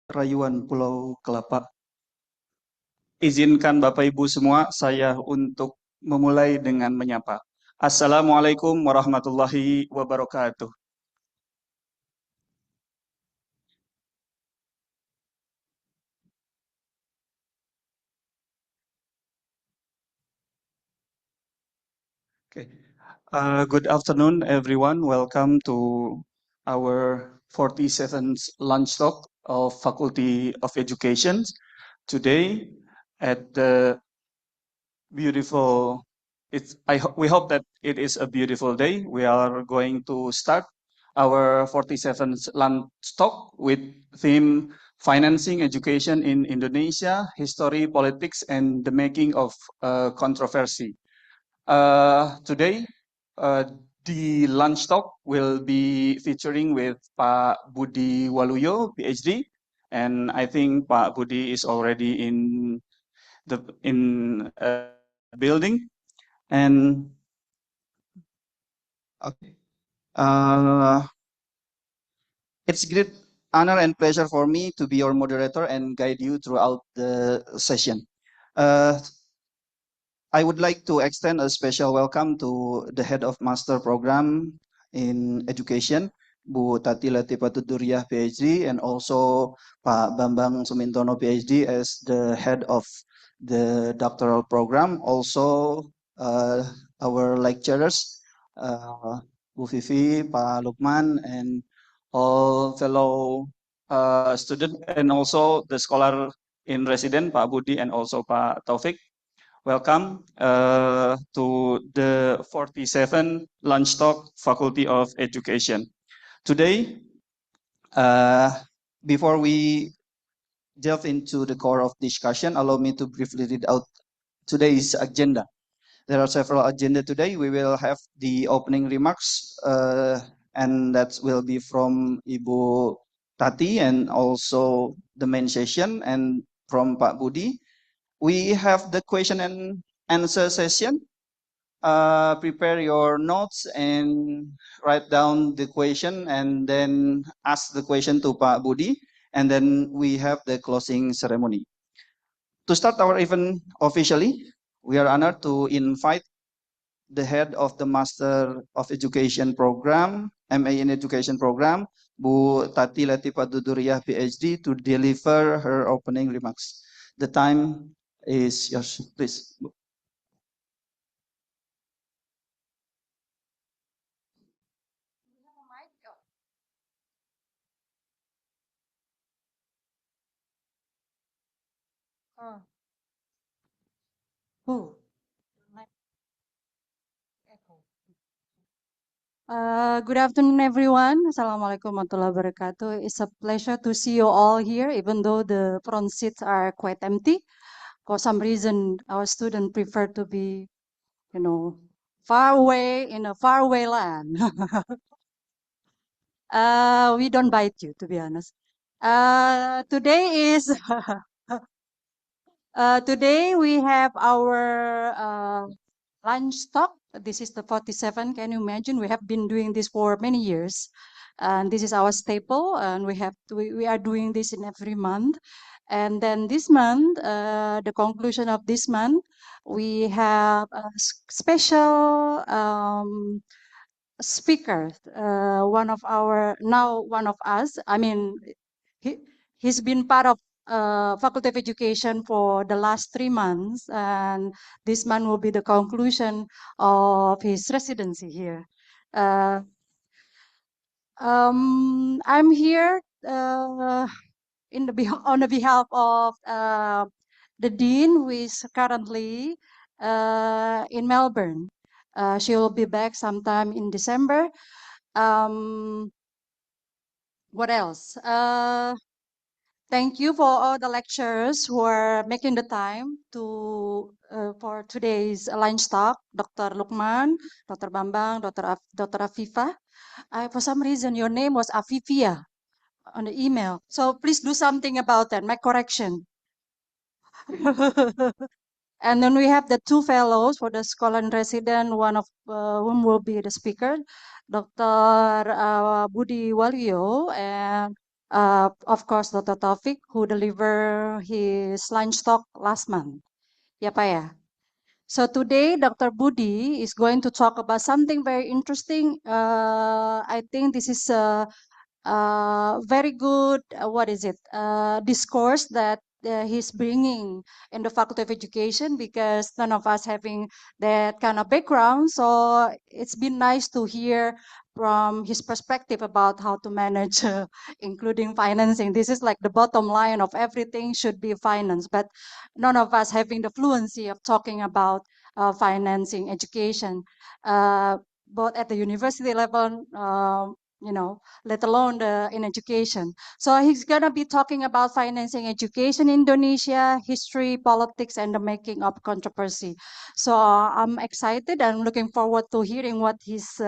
Rayuan Pulau Kelapa. Izinkan Bapak Ibu semua saya untuk memulai dengan menyapa. Assalamualaikum warahmatullahi wabarakatuh. Okay. Good afternoon, everyone. Welcome to our 47th lunch talk of Faculty of Education. Today, at the beautiful, we hope that it is a beautiful day. We are going to start our 47th lunch talk with theme Financing Education in Indonesia, History, Politics, and the Making of Controversy. Today, uh, the lunch talk will be featuring with Pak Budi Waluyo, PhD, and I think Pak Budi is already in the building. And okay, uh, it's great honor and pleasure for me to be your moderator and guide you throughout the session. Uh, I would like to extend a special welcome to the head of master program in education, Bu Tati Latifah PhD, and also Pak Bambang Sumintono PhD as the head of the doctoral program. Also, our lecturers, Bu Vivi, Pak Lukman, and all fellow student, and also the scholar in resident, Pak Budi, and also Pak Taufik. Welcome to the 47 Lunch Talk Faculty of Education. Today, before we delve into the core of discussion, allow me to briefly read out today's agenda. There are several agenda today. We will have the opening remarks, and that will be from Ibu Tati and also the main session and from Pak Budi. We have the question and answer session. Prepare your notes and write down the question and then ask the question to Pak Budi. And then we have the closing ceremony. To start our event officially, we are honored to invite the head of the Master of Education program, MA in Education program, Bu Tati Latifah Duduriah, PhD, to deliver her opening remarks. The time is yours, please. Oh. Oh. Good afternoon, everyone. Assalamualaikum warahmatullahi wabarakatuh. It's a pleasure to see you all here, even though the front seats are quite empty. For some reason, our students prefer to be, far away in a faraway land. We don't bite you, to be honest. Today is today we have our lunch talk. This is the 47. Can you imagine? We have been doing this for many years, and this is our staple. And we are doing this in every month. And then this month, the conclusion of this month, we have a special speaker. One of us. I mean, he he's been part of Faculty of Education for the last 3 months, and this month will be the conclusion of his residency here. Uh, I'm here on the behalf of the dean, who is currently in Melbourne. She will be back sometime in December. What else? Thank you for all the lecturers who are making the time for today's lunch talk. Dr. Lukman, Dr. Bambang, Dr. Afifa. For some reason, your name was Afifia on the email. So please do something about that. Make correction. And then we have the two fellows for the scholar in resident, one of whom will be the speaker, Dr. Budi Waluyo and of course, Dr. Taufik, who delivered his lunch talk last month. Ya, Pak ya. So today, Dr. Budi is going to talk about something very interesting. I think this is very good, what is it, discourse that he's bringing in the Faculty of Education, because none of us having that kind of background. So it's been nice to hear from his perspective about how to manage, including financing. This is like the bottom line of everything should be finance, but none of us having the fluency of talking about financing education, both at the university level, let alone in education. So he's going to be talking about financing education in Indonesia, history, politics, and the making of controversy. So I'm excited and looking forward to hearing what he's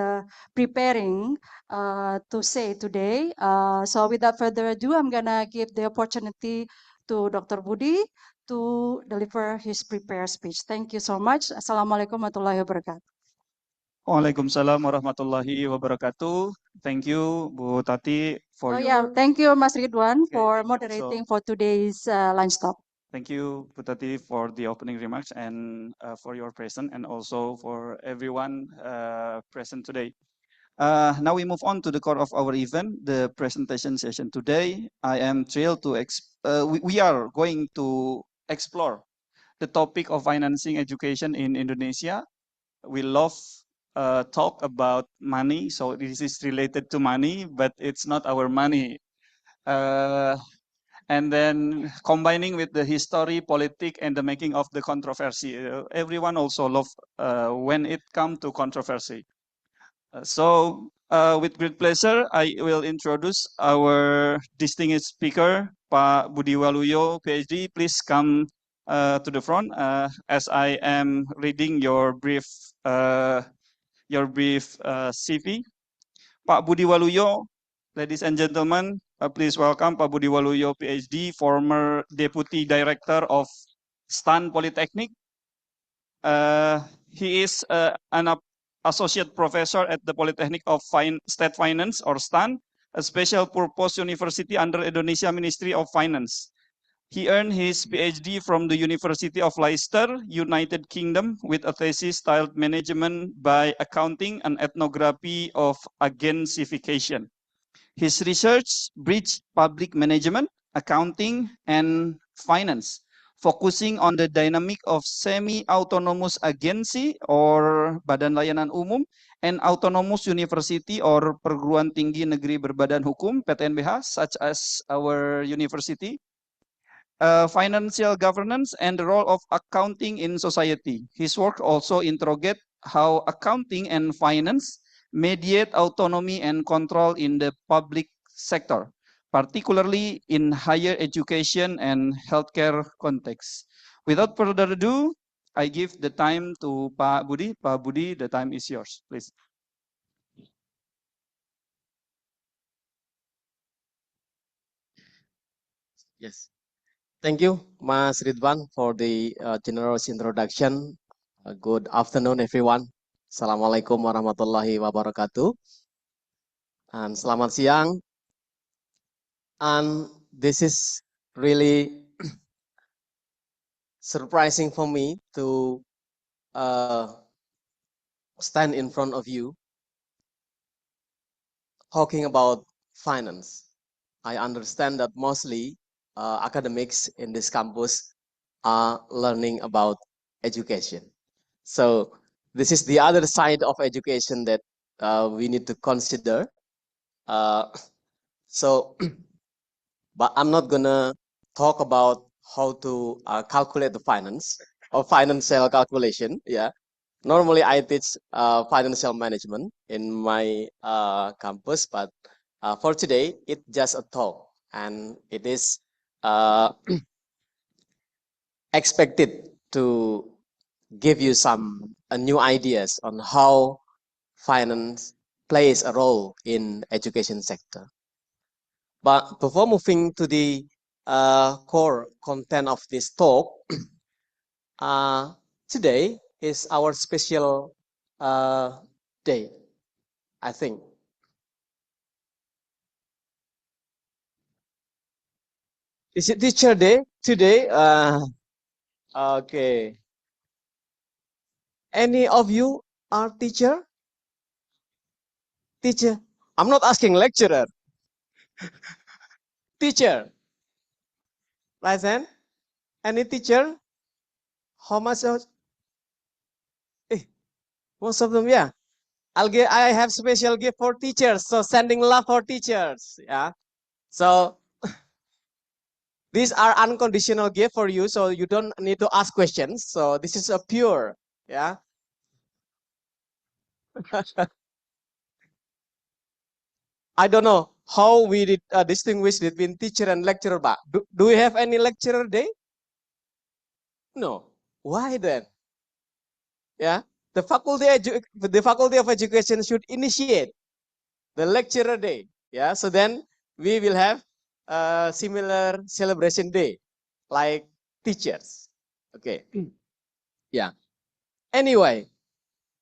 preparing to say today. So without further ado, I'm going to give the opportunity to Dr. Budi to deliver his prepared speech. Thank you so much. Assalamualaikum warahmatullahi wabarakatuh. Waalaikumsalam warahmatullahi wabarakatuh. Thank you, Bu Tati, for Thank you, Mas Ridwan, Okay, for so- moderating for today's lunch talk. Thank you, Bu Tati, for the opening remarks and for your presence, and also for everyone present today. Now we move on to the core of our event, the presentation session today. I am thrilled to we are going to explore the topic of financing education in Indonesia. We love talk about money, so this is related to money, but it's not our money. And then combining with the history, politics, and the making of the controversy. Everyone also love when it comes to controversy. With great pleasure, I will introduce our distinguished speaker, Pak Budi Waluyo, PhD. Please come to the front as I am reading your brief CV. Pak Budi Waluyo, ladies and gentlemen, please welcome Pak Budi Waluyo, PhD, former Deputy Director of STAN Polytechnic. He is an associate professor at the Polytechnic of State Finance, or STAN, a special purpose university under Indonesia Ministry of Finance. He earned his PhD from the University of Leicester, United Kingdom, with a thesis styled Management by Accounting and Ethnography of Agentsification. His research bridged public management, accounting, and finance, focusing on the dynamic of semi-autonomous agency or Badan Layanan Umum and autonomous university or perguruan tinggi negeri berbadan hukum PTNBH, such as our university. Financial governance and the role of accounting in society. His work also interrogate how accounting and finance mediate autonomy and control in the public sector, particularly in higher education and healthcare context. Without further ado, I give the time to Pak Budi. Pak Budi, the time is yours, please. Yes. Thank you, Mas Ridwan, for the generous introduction. Good afternoon, everyone. Assalamualaikum warahmatullahi wabarakatuh. And selamat siang. And this is really surprising for me to stand in front of you talking about finance. I understand that mostly academics in this campus are learning about education. So this is the other side of education that we need to consider. But I'm not gonna talk about how to calculate the finance or financial calculation. Yeah, normally I teach financial management in my campus, but for today it's just a talk, and it is expected to give you some new ideas on how finance plays a role in education sector. But before moving to the core content of this talk, today is our special day, I think. Is it teacher day today? Okay. Any of you are teacher? Teacher. I'm not asking lecturer. Teacher. Right hand? Any teacher? How much? Eh, most of them, yeah. I have special gift for teachers. So sending love for teachers. Yeah. So these are unconditional gift for you. So you don't need to ask questions. So this is a pure. Yeah. I don't know how we did distinguish between teacher and lecturer, but do we have any lecturer day? No. Why then? Yeah. The faculty of education should initiate the lecturer day. Yeah. So then we will have a similar celebration day like teachers. Okay. Yeah. Anyway,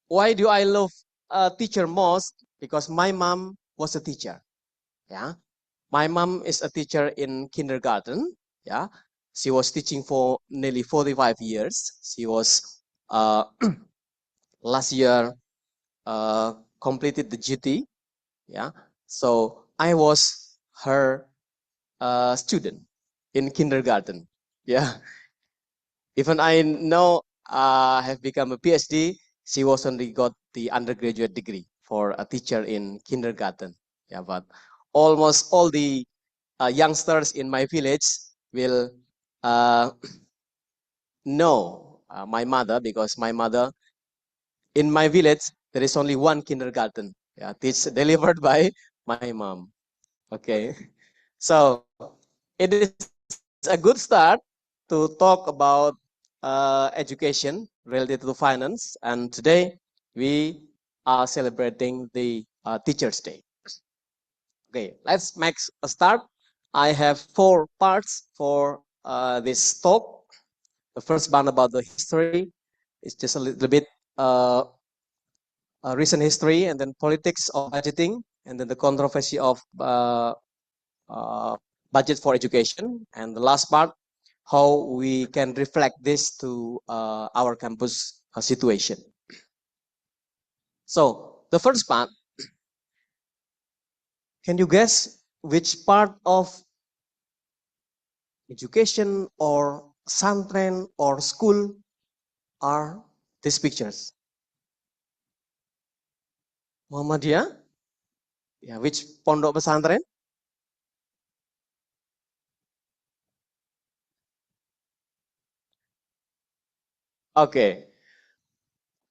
why do I love a teacher most? Because my mom was a teacher. Yeah. My mom is a teacher in kindergarten. Yeah. She was teaching for nearly 45 years. She was last year completed the GT. Yeah. So I was her student in kindergarten. Yeah. Even I know have become a PhD, she was only got the undergraduate degree for a teacher in kindergarten. Yeah, but almost all the youngsters in my village will uh, know my mother, because my mother in my village there is only one kindergarten. Yeah, it's delivered by my mom. Okay, so it is a good start to talk about education related to finance. And today we are celebrating the Teachers' Day. Okay, let's make a start. I have 4 parts for this talk. The first one about the history. It's just a little bit uh, recent history, and then politics of budgeting, and then the controversy of uh, budget for education, and the last part, how we can reflect this to our campus situation. So the first part, can you guess which part of education or pesantren or school are these pictures? Muhammadiyah? Yeah, which pondok pesantren? Okay.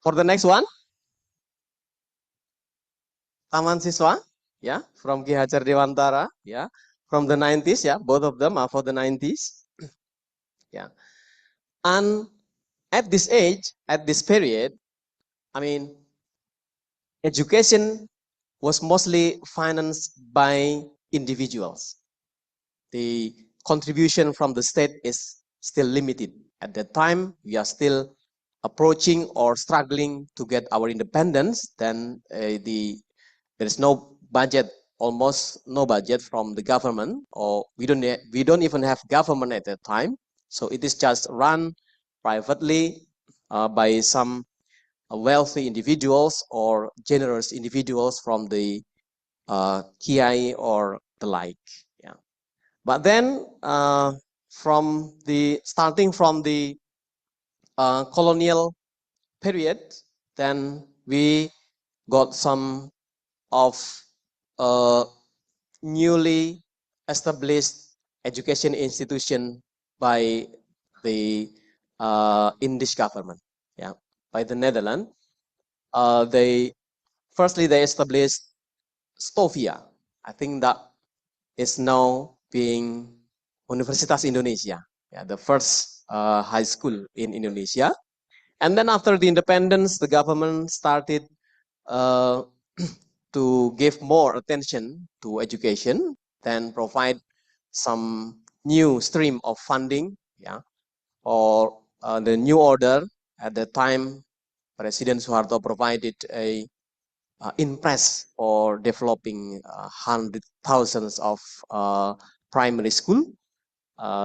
For the next one, Taman Siswa, yeah, from Ki Hajar Dewantara, yeah, from the 90s, yeah, both of them are for the 90s, yeah. And at this age, at this period, I mean, education was mostly financed by individuals. The contribution from the state is still limited. At that time, we are still approaching or struggling to get our independence. Then there is no budget, almost no budget from the government, or we don't even have government at that time. So it is just run privately by some wealthy individuals or generous individuals from the kiai or the like. Yeah. But then starting from the colonial period, then we got some of newly established education institution by the English government, yeah, by the Netherlands. They firstly established Stovia. I think that is now being Universitas Indonesia, yeah, the first high school in Indonesia. And then after the independence, the government started uh, to give more attention to education, then provide some new stream of funding, yeah, or the new order. At the time, President Suharto provided a impress for developing hundred thousands of primary school.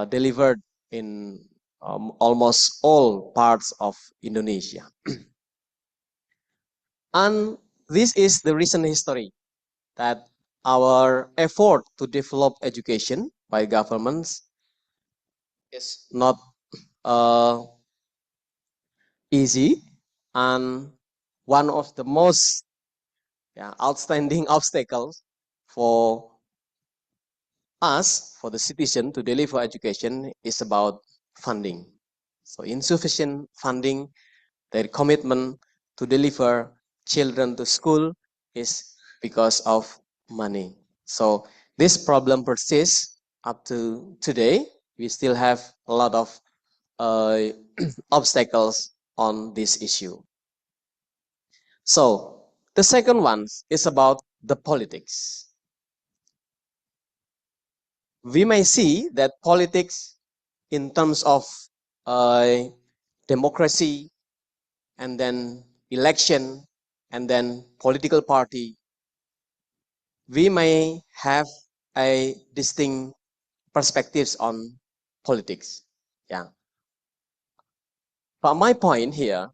delivered in almost all parts of Indonesia. And this is the recent history that our effort to develop education by governments is not easy, and one of the most outstanding obstacles for us, for the citizen, to deliver education is about funding. So insufficient funding, their commitment to deliver children to school is because of money. So this problem persists up to today. We still have a lot of obstacles on this issue. So the second one is about the politics. We may see that politics in terms of democracy, and then election, and then political party, we may have a distinct perspectives on politics. Yeah. But my point here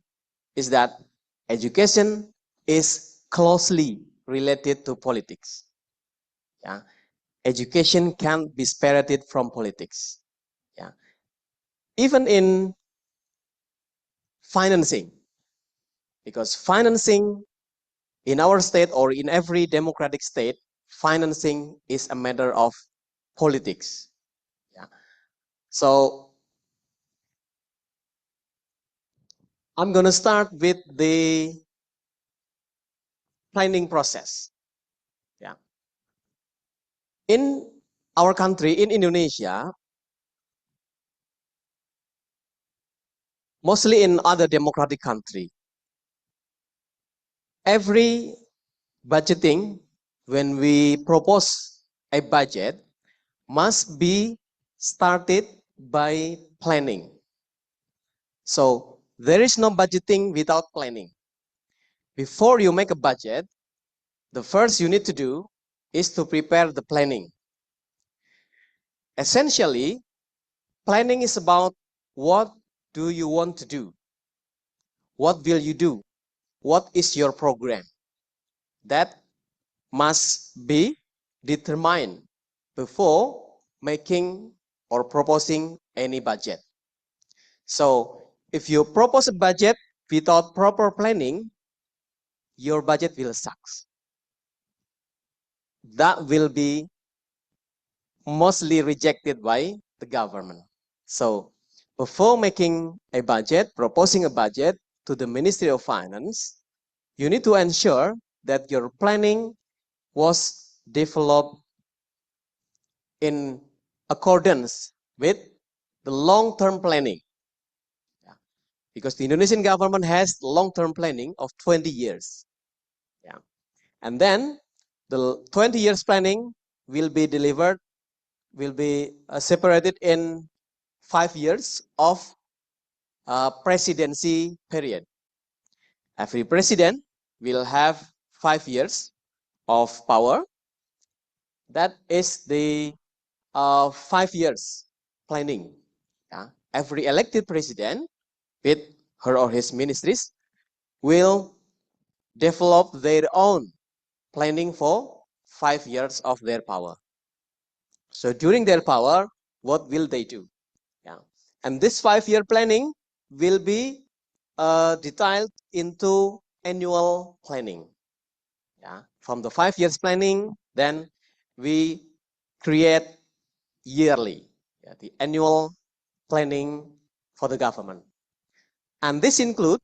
is that education is closely related to politics. Yeah. Education can't be separated from politics. Yeah. Even in financing, because financing in our state or in every democratic state, financing is a matter of politics. Yeah. So I'm going to start with the planning process. Yeah. In our country, in Indonesia, mostly in other democratic country, every budgeting, when we propose a budget, must be started by planning. So there is no budgeting without planning. Before you make a budget, the first you need to do is to prepare the planning. Essentially, planning is about what do you want to do? What will you do? What is your program? That must be determined before making or proposing any budget. So if you propose a budget without proper planning, your budget will suck. That will be mostly rejected by the government. So before making a budget, proposing a budget to the Ministry of Finance, you need to ensure that your planning was developed in accordance with the long-term planning. Yeah. Because the Indonesian government has long-term planning of 20 years. Yeah. And then the 20 years planning will be delivered, will be separated in 5 years of presidency period. Every president will have 5 years of power. That is the 5 years planning. Yeah. Every elected president with her or his ministries will develop their own planning for 5 years of their power. So during their power, what will they do? Yeah. And this 5-year planning will be detailed into annual planning. Yeah. From the 5 years planning, then we create yearly, the annual planning for the government. And this includes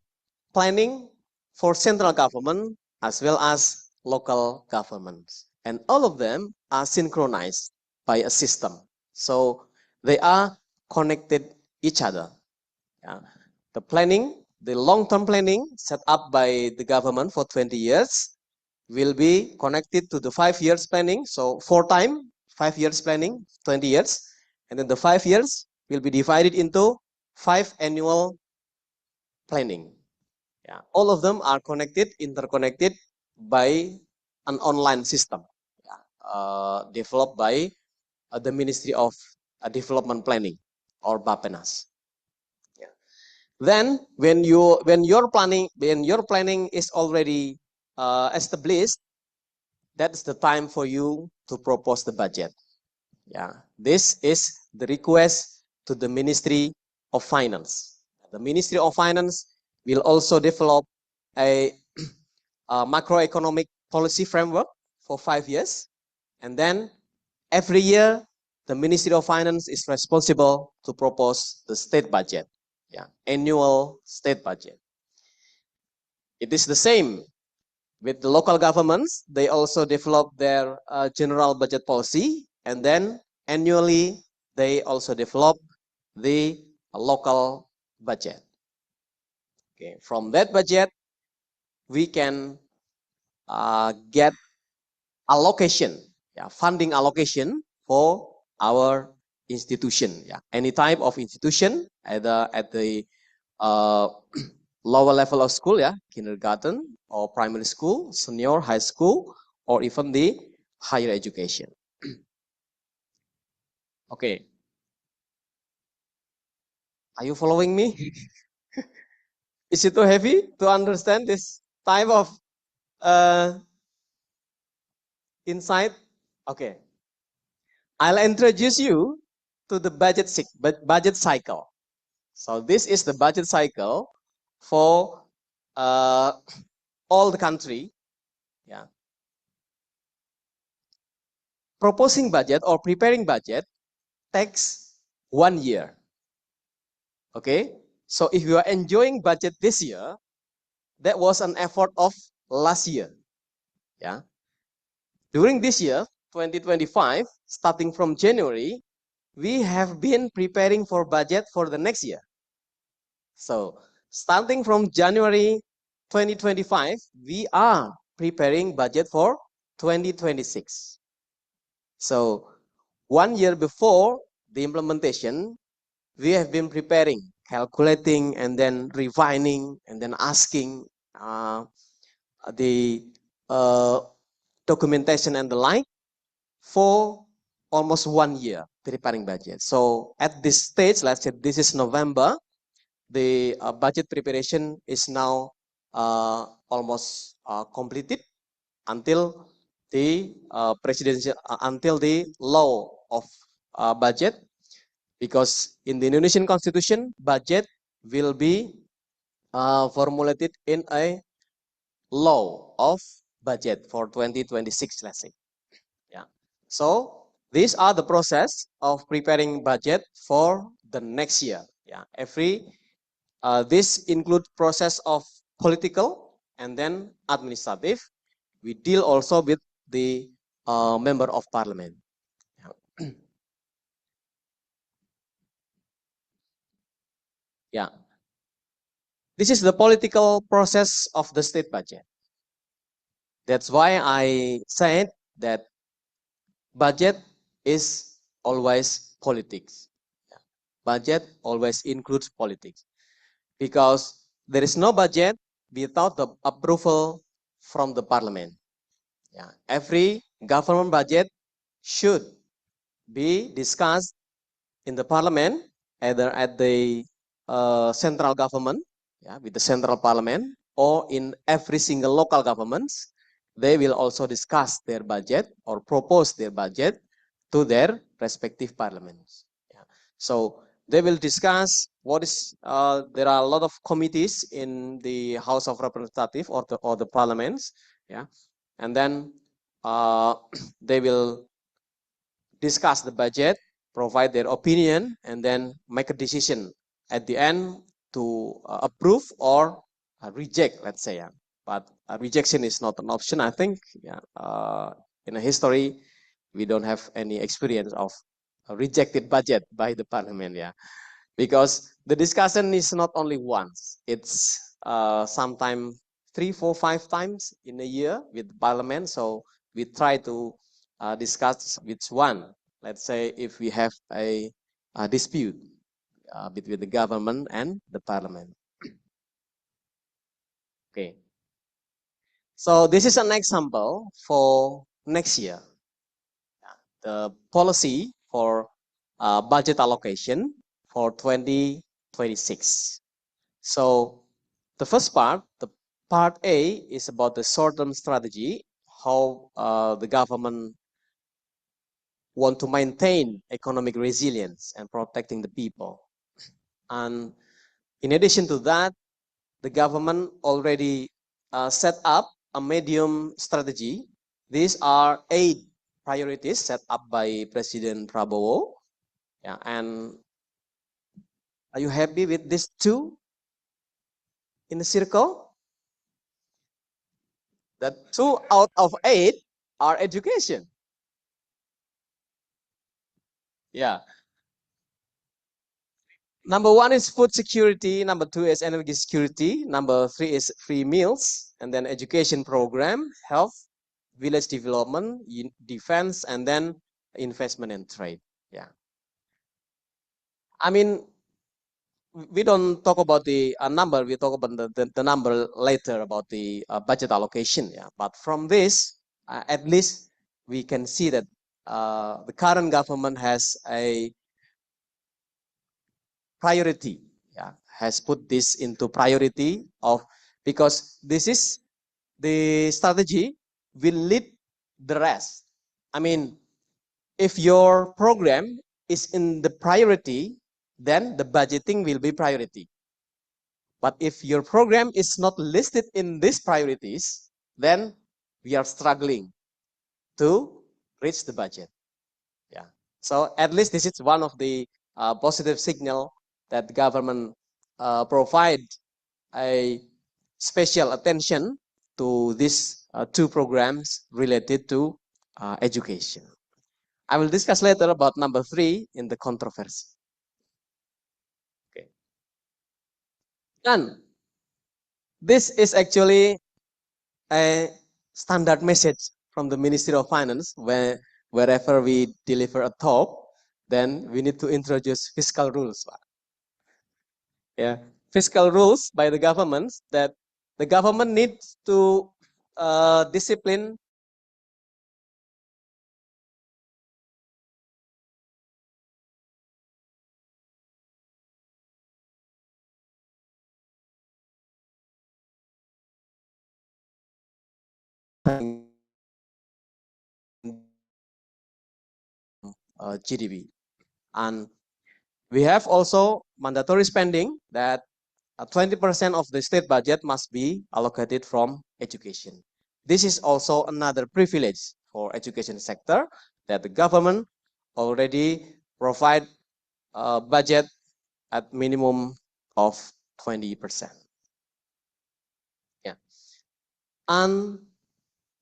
planning for central government as well as local governments. And all of them are synchronized by a system. So they are connected each other. Yeah. The planning, the long-term planning set up by the government for 20 years will be connected to the 5 years planning. So 4 times 5 years planning, 20 years. And then the 5 years will be divided into 5 annual planning. Yeah. All of them are connected, interconnected by an online system developed by the Ministry of development planning or BAPENAS. Yeah. Then when your planning is already established, that's the time for you to propose the budget. Yeah, this is the request to the Ministry of Finance. The Ministry of Finance will also develop a macroeconomic policy framework for 5 years, and then every year the Ministry of Finance is responsible to propose the state budget, yeah, annual state budget. It is the same with the local governments. They also develop their general budget policy, and then annually they also develop the local budget. Okay, from that budget we can get allocation, yeah, funding allocation for our institution, yeah, any type of institution, either at the lower level of school, yeah, kindergarten or primary school, senior high school, or even the higher education. Okay, are you following me? Is it too heavy to understand this type of insight? Okay, I'll introduce you to the budget cycle. So this is the budget cycle for all the country. Yeah, proposing budget or preparing budget takes 1 year. Okay, so if you are enjoying budget this year, that was an effort of last year. Yeah, during this year 2025, starting from January, we have been preparing for budget for the next year. So starting from January 2025, we are preparing budget for 2026. So 1 year before the implementation, we have been preparing, calculating, and then refining, and then asking the documentation and the like for almost 1 year preparing budget. So at this stage, let's say this is November, the budget preparation is now almost completed until the presidential, until the law of budget, because in the Indonesian Constitution, budget will be formulated in a law of budget for 2026, let's say. Yeah. So these are the process of preparing budget for the next year. Yeah. This includes process of political and then administrative. We deal also with the member of parliament. Yeah. Yeah. This is the political process of the state budget. That's why I said that budget is always politics. Yeah. Budget always includes politics, because there is no budget without the approval from the parliament. Yeah. Every government budget should be discussed in the parliament, either at the central government, yeah, with the central parliament, or in every single local governments. They will also discuss their budget or propose their budget to their respective parliaments. Yeah. So they will discuss what is, there are a lot of committees in the House of Representatives or the parliaments. Yeah. And then they will discuss the budget, provide their opinion, and then make a decision at the end to approve or reject, let's say. Yeah. But rejection is not an option, I think. Yeah. In a history, we don't have any experience of a rejected budget by the parliament. Yeah, because the discussion is not only once; it's sometimes 3, 4, 5 times in a year with parliament. So we try to discuss which one. Let's say if we have a dispute between the government and the parliament. Okay. So this is an example for next year. The policy for budget allocation for 2026. So the first part, the part A, is about the short-term strategy, how the government want to maintain economic resilience and protecting the people. And in addition to that, the government already set up a medium strategy. These are 8 priorities set up by President Prabowo. Yeah, and are you happy with these 2 in the circle? That 2 out of 8 are education. Yeah. Number 1 is food security. Number 2 is energy security. Number 3 is free meals. And then education program, health, village development, defense, and then investment and trade. Yeah. I mean, we don't talk about the number. We talk about the number later about the budget allocation. Yeah. But from this, at least we can see that the current government has a priority. Yeah, has put this into priority of, because this is the strategy will lead the rest. I mean, if your program is in the priority, then the budgeting will be priority. But if your program is not listed in these priorities, then we are struggling to reach the budget. Yeah. So at least this is one of the positive signal that the government provide a special attention to these 2 programs related to education. I will discuss later about number 3 in the controversy. Okay. And this is actually a standard message from the Ministry of Finance, wherever we deliver a talk, then we need to introduce fiscal rules. Yeah, fiscal rules by the government, that the government needs to discipline GDP. And we have also mandatory spending that 20% of the state budget must be allocated from education. This is also another privilege for education sector, that the government already provide a budget at minimum of 20%. Yeah. And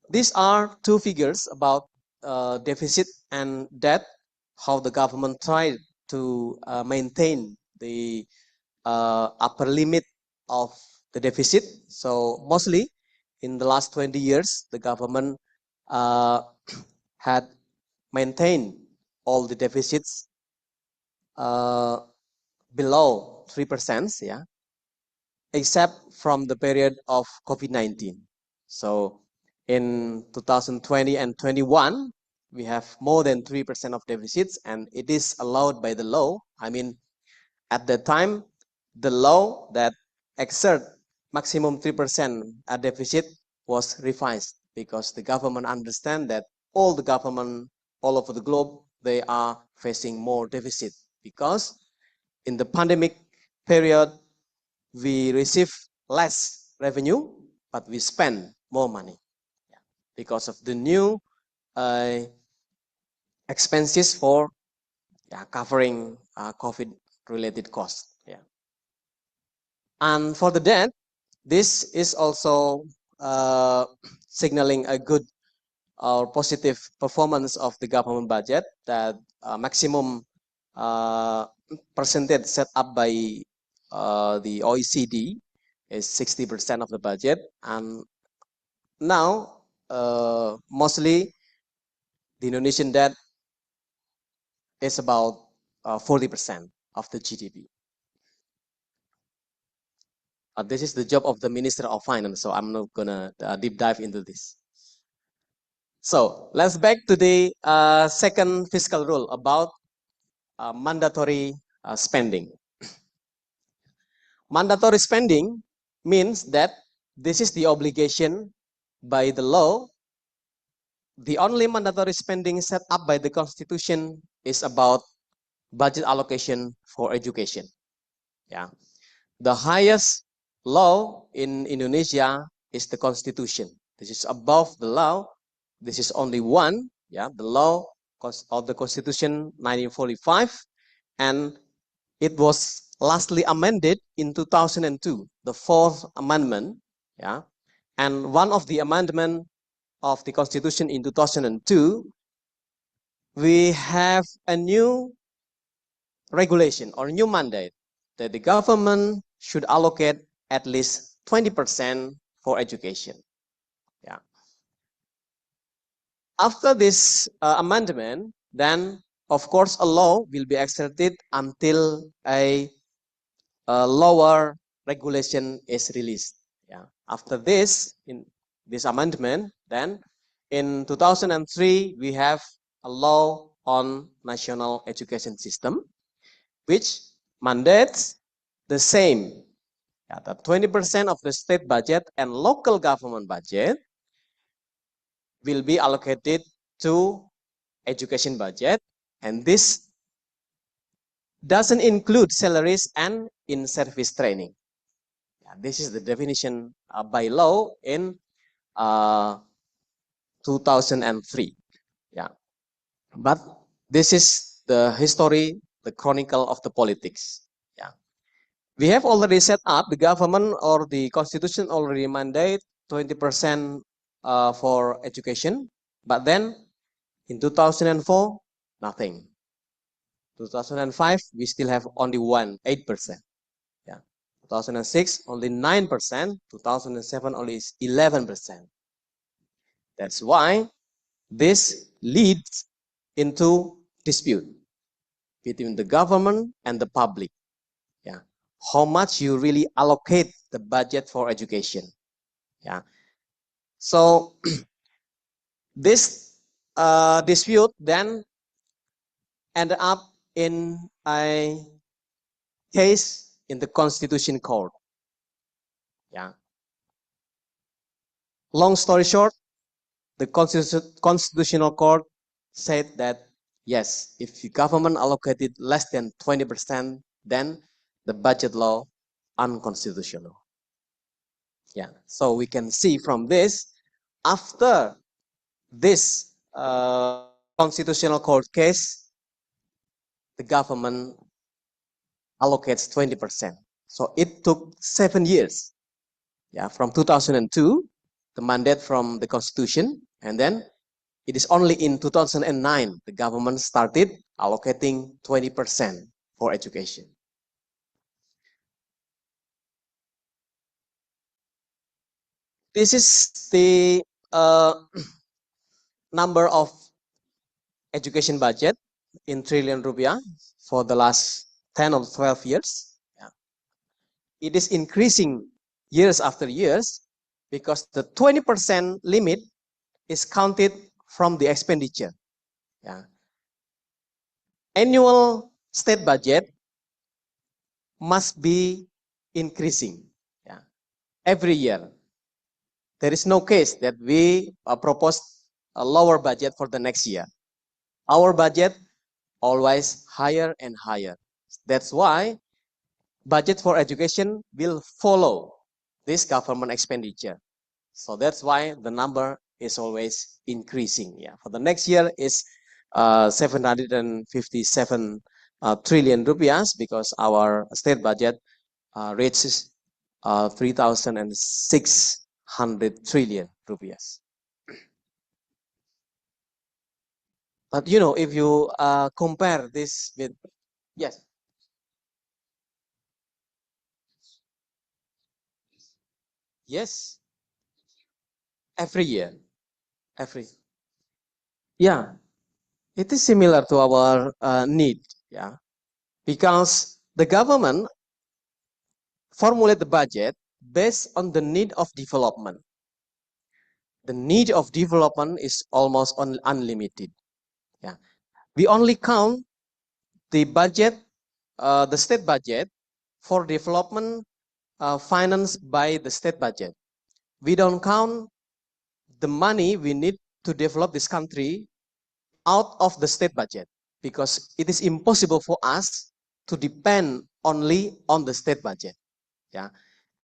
these are 2 figures about deficit and debt, how the government tried to maintain the upper limit of the deficit. So mostly in the last 20 years, the government had maintained all the deficits below 3%, yeah, except from the period of COVID-19. So in 2020 and 21, we have more than 3% of deficits, and it is allowed by the law. I mean, at that time, the law that exert maximum 3% deficit was revised, because the government understand that all the government all over the globe, they are facing more deficit, because in the pandemic period, we receive less revenue, but we spend more money because of the new expenses for covering COVID-related costs. Yeah. And for the debt, this is also signaling a good or positive performance of the government budget, that maximum percentage set up by the OECD is 60% of the budget, and now mostly the Indonesian debt is about 40% of the GDP. This is the job of the Minister of Finance, so I'm not gonna deep dive into this. So let's back to the second fiscal rule about mandatory spending. Mandatory spending means that this is the obligation by the law. The only mandatory spending set up by the Constitution is about budget allocation for education. Yeah, the highest law in Indonesia is the Constitution. This is above the law. This is only one. Yeah, the law of the Constitution 1945, and it was lastly amended in 2002, the Fourth Amendment. Yeah, and one of the amendment of the Constitution in 2002, we have a new regulation or new mandate that the government should allocate at least 20% for education. Yeah. After this amendment, then of course a law will be exerted until a lower regulation is released. Yeah. After this, in this amendment, then in 2003 we have a law on national education system, which mandates the same, that 20% of the state budget and local government budget will be allocated to education budget, and this doesn't include salaries and in-service training. This is the definition by law in 2003. Yeah, but this is the history, the chronicle of the politics. Yeah, we have already set up, the government or the Constitution already mandate 20% for education, but then in 2004, nothing. 2005, we still have only 8%. Yeah, 2006, only 9%. 2007, only 11%. That's why this leads into dispute between the government and the public. Yeah, how much you really allocate the budget for education. Yeah, so this dispute then ended up in a case in the Constitution Court. Yeah. Long story short, the Constitutional Court said that yes, if the government allocated less than 20%, then the budget law unconstitutional. Yeah. So we can see from this, after this Constitutional Court case, the government allocates 20%. So it took 7 years. Yeah, from 2002, the mandate from the Constitution, and then it is only in 2009 the government started allocating 20% for education. This is the number of education budget in trillion rupiah for the last 10 or 12 years. Yeah. It is increasing years after years because the 20% limit is counted from the expenditure. Yeah. Annual state budget must be increasing, yeah, every year. There is no case that we propose a lower budget for the next year. Our budget always higher and higher. That's why budget for education will follow this government expenditure. So that's why the number is always increasing. Yeah, for the next year is 757 trillion rupiah because our state budget reaches 3,600 trillion rupiah. But you know, if you compare this with, yes. Yes. Every year. Yeah. It is similar to our need. Yeah. Because the government formulate the budget based on the need of development. The need of development is almost unlimited. Yeah. We only count the budget, the state budget for development financed by the state budget. We don't count the money we need to develop this country out of the state budget, because it is impossible for us to depend only on the state budget. Yeah,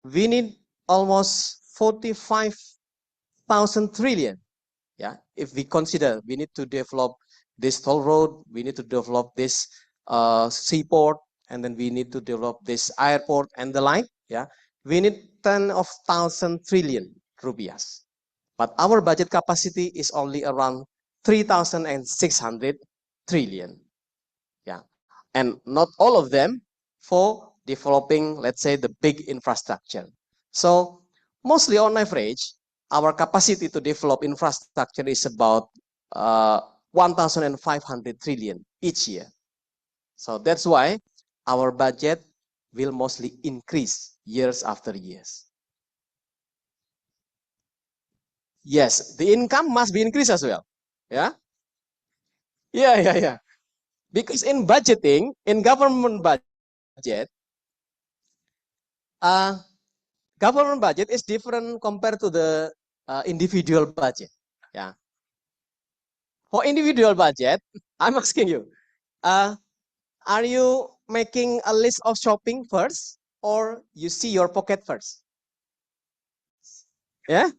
we need almost 45,000 trillion. Yeah, if we consider we need to develop this toll road, we need to develop this seaport, and then we need to develop this airport and the like. Yeah, we need 10,000 trillion rupiahs. But our budget capacity is only around 3,600 trillion. Yeah, and not all of them for developing, let's say, the big infrastructure. So mostly on average, our capacity to develop infrastructure is about 1,500 trillion each year. So that's why our budget will mostly increase years after years. Yes, the income must be increased as well. Yeah. Yeah. Because in budgeting, in government budget, government budget is different compared to the individual budget. Yeah. For individual budget, I'm asking you, are you making a list of shopping first, or you see your pocket first? Yeah.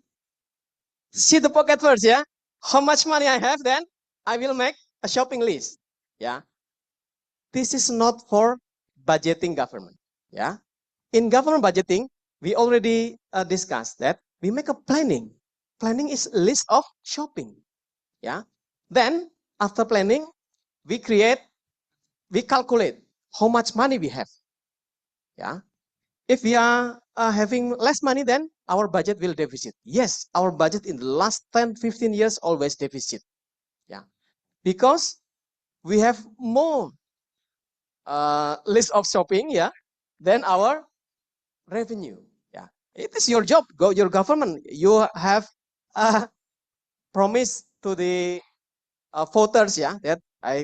See the pocket first. Yeah. How much money I have, then I will make a shopping list. Yeah. This is not for budgeting government. Yeah. In government budgeting, we already discussed that we make a planning. Planning is a list of shopping. Yeah. Then after planning, we calculate how much money we have. Yeah. If we are having less money, then our budget will deficit. Yes, our budget in the last 10, 15 years always deficit. Yeah. Because we have more list of shopping, yeah, than our revenue. Yeah, it is your job. Go your government. You have promised to the voters, yeah, that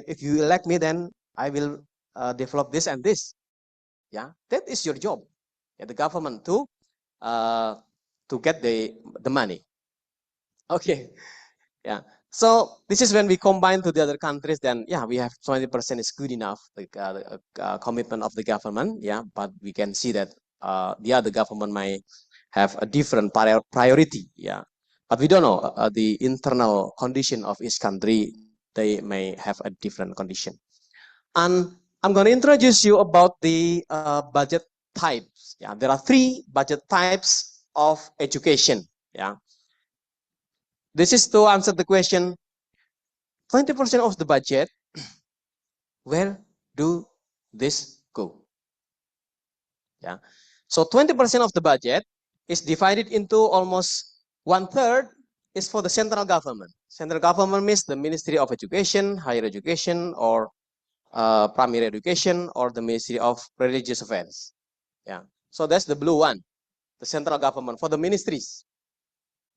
if you elect me, then I will develop this and this. Yeah, that is your job. Yeah, the government to get the money. Okay. Yeah. So this is when we combine to the other countries, then yeah, we have 20% is good enough, the commitment of the government. Yeah, but we can see that the other government might have a different priority. Yeah, but we don't know the internal condition of each country. They may have a different condition. And I'm going to introduce you about the budget types. Yeah, there are 3 budget types of education. Yeah. This is to answer the question, 20% of the budget, where do this go? Yeah. So 20% of the budget is divided into almost 1/3 is for the central government. Central government means the Ministry of Education, Higher Education, or Primary Education, or the Ministry of Religious Affairs. Yeah. So that's the blue one, the central government for the ministries.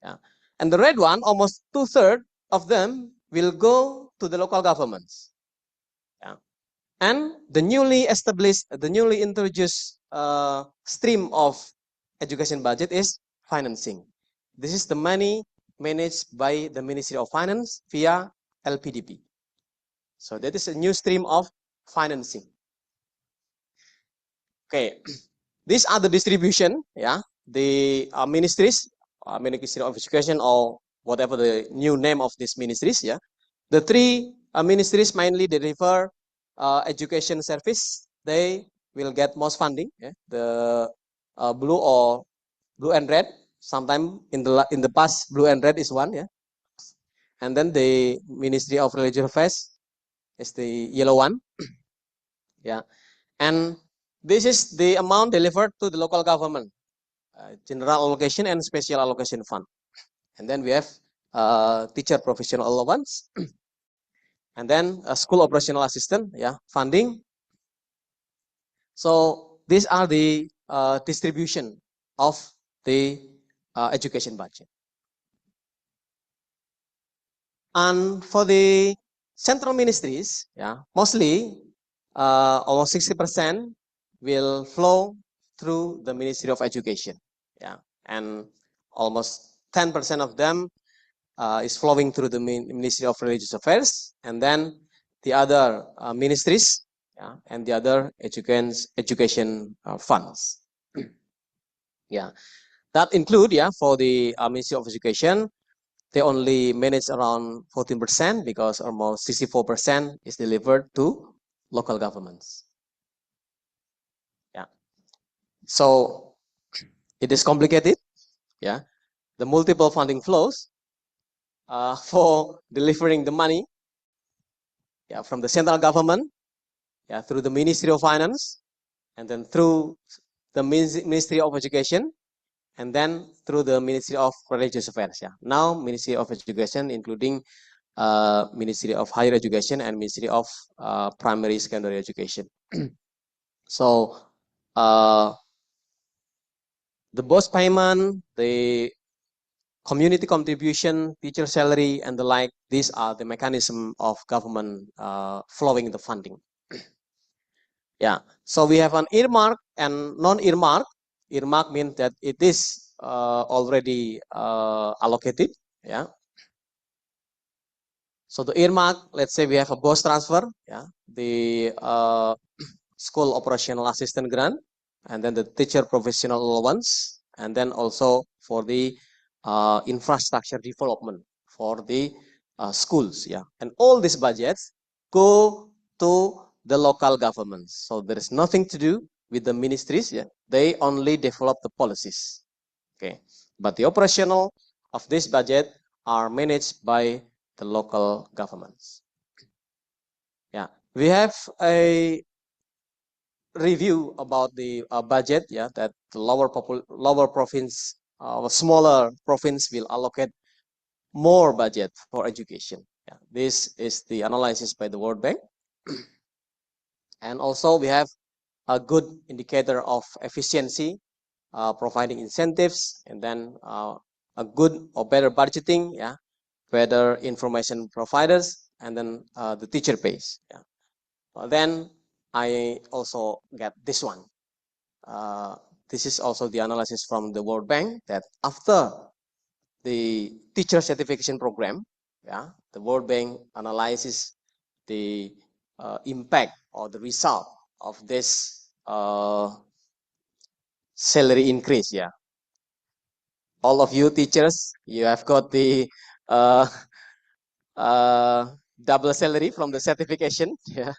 Yeah. And the red one, almost 2/3 of them will go to the local governments. Yeah. And the newly established, the newly introduced stream of education budget is financing. This is the money managed by the Ministry of Finance via LPDP. So that is a new stream of financing. Okay, these are the distribution. Yeah, the ministries. Ministry of Education, or whatever the new name of these ministries. Yeah, the 3 ministries mainly deliver education service. They will get most funding. Yeah? The blue and red. Sometimes in the past, blue and red is one. Yeah, and then the Ministry of Religious Affairs is the yellow one. Yeah, and this is the amount delivered to the local government. General allocation and special allocation fund. And then we have teacher professional allowance. And then a school operational assistant, yeah, funding. So these are the distribution of the education budget. And for the central ministries, yeah, mostly almost 60% will flow through the Ministry of Education. Yeah, and almost 10% of them is flowing through the Ministry of Religious Affairs, and then the other ministries, yeah, and the other education funds. Yeah, that include, yeah, for the Ministry of Education, they only manage around 14% because almost 64% is delivered to local governments. Yeah, so it is complicated. Yeah, the multiple funding flows for delivering the money, yeah, from the central government, yeah, through the Ministry of Finance, and then through the Ministry of Education, and then through the Ministry of Religious Affairs. Yeah, now Ministry of Education, including Ministry of Higher Education and Ministry of Primary Secondary Education. So the BOS payment, the community contribution, teacher salary, and the like, these are the mechanism of government flowing the funding. Yeah, so we have an earmark and non-earmark. Earmark means that it is already allocated. Yeah. So the earmark, let's say we have a BOS transfer, yeah, the school operational assistant grant, and then the teacher professional allowance, and then also for the infrastructure development for the schools. Yeah, and all these budgets go to the local governments. So there is nothing to do with the ministries. Yeah, they only develop the policies. Okay, but the operational of this budget are managed by the local governments. Yeah, we have a review about the budget. Yeah, that the lower province, smaller province will allocate more budget for education. Yeah, this is the analysis by the World Bank, and also we have a good indicator of efficiency, providing incentives, and then a good or better budgeting. Yeah, better information providers, and then the teacher pays. Yeah. Then I also get this one. This is also the analysis from the World Bank that after the teacher certification program, yeah, the World Bank analyzes the impact or the result of this salary increase. Yeah, all of you teachers, you have got the double salary from the certification. Yeah,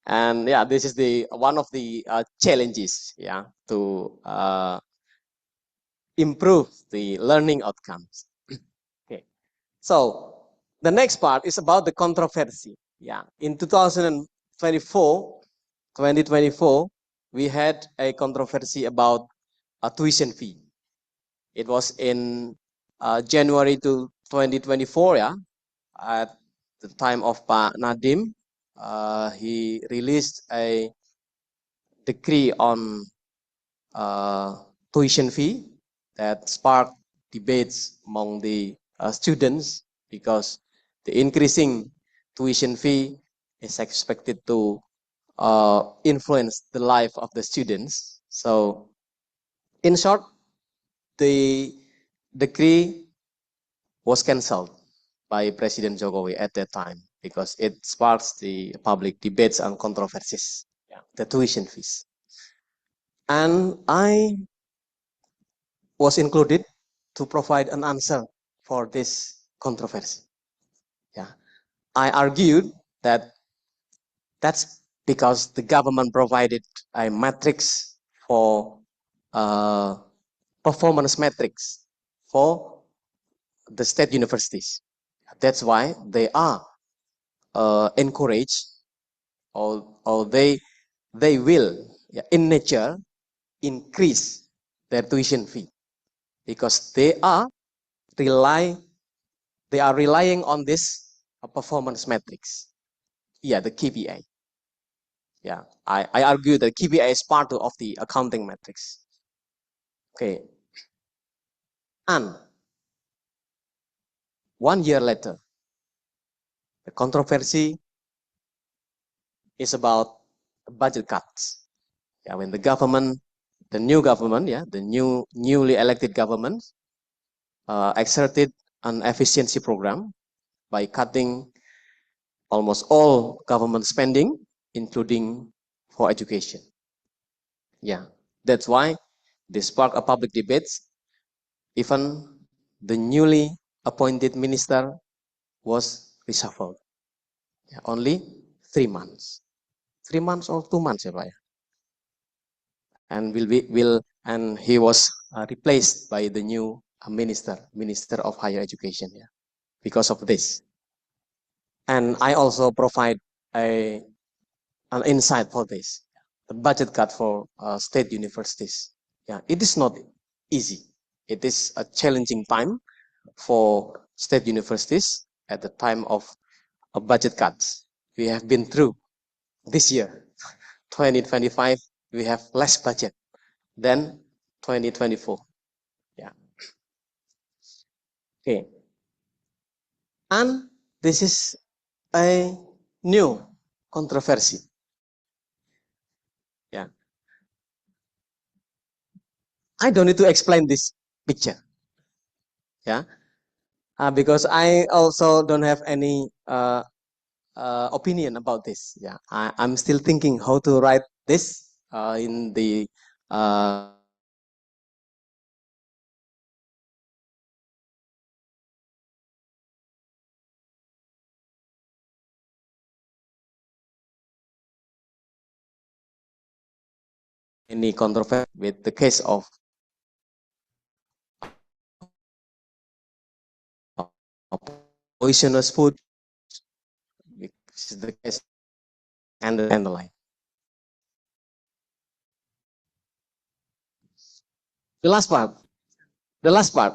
and yeah, this is the one of the challenges, yeah, to improve the learning outcomes. Okay, so the next part is about the controversy. Yeah, in 2024, we had a controversy about a tuition fee. It was in January to 2024. Yeah, at the time of Pak Nadiem, he released a decree on tuition fee that sparked debates among the students because the increasing tuition fee is expected to influence the life of the students. So, in short, the decree was cancelled by President Jokowi at that time because it sparks the public debates and controversies, yeah, the tuition fees. And I was included to provide an answer for this controversy. Yeah, I argued that that's because the government provided a matrix for performance metrics for the state universities. That's why they are encouraged, or they will, yeah, in nature increase their tuition fee because they are relying on this performance metrics. Yeah, the KPI. Yeah, I argue that KPI is part of the accounting metrics. Okay, and 1 year later, the controversy is about budget cuts. Yeah, when the government, the new government, yeah, the newly elected government exerted an efficiency program by cutting almost all government spending, including for education. Yeah, that's why this sparked a public debates. Even the newly appointed minister was reshuffled. Yeah, only 3 months, 3 months or 2 months, ya Pak ya. And he was replaced by the new minister of higher education. Yeah, because of this. And I also provide an insight for this. The budget cut for state universities. Yeah, it is not easy. It is a challenging time for state universities at the time of budget cuts. We have been through this year, 2025, we have less budget than 2024. Yeah. Okay. And this is a new controversy. Yeah. I don't need to explain this picture. Yeah. Because I also don't have any opinion about this. Yeah. I'm still thinking how to write this in the any controversy with the case of poisonous food, which is the case and the line. The last part. The last part.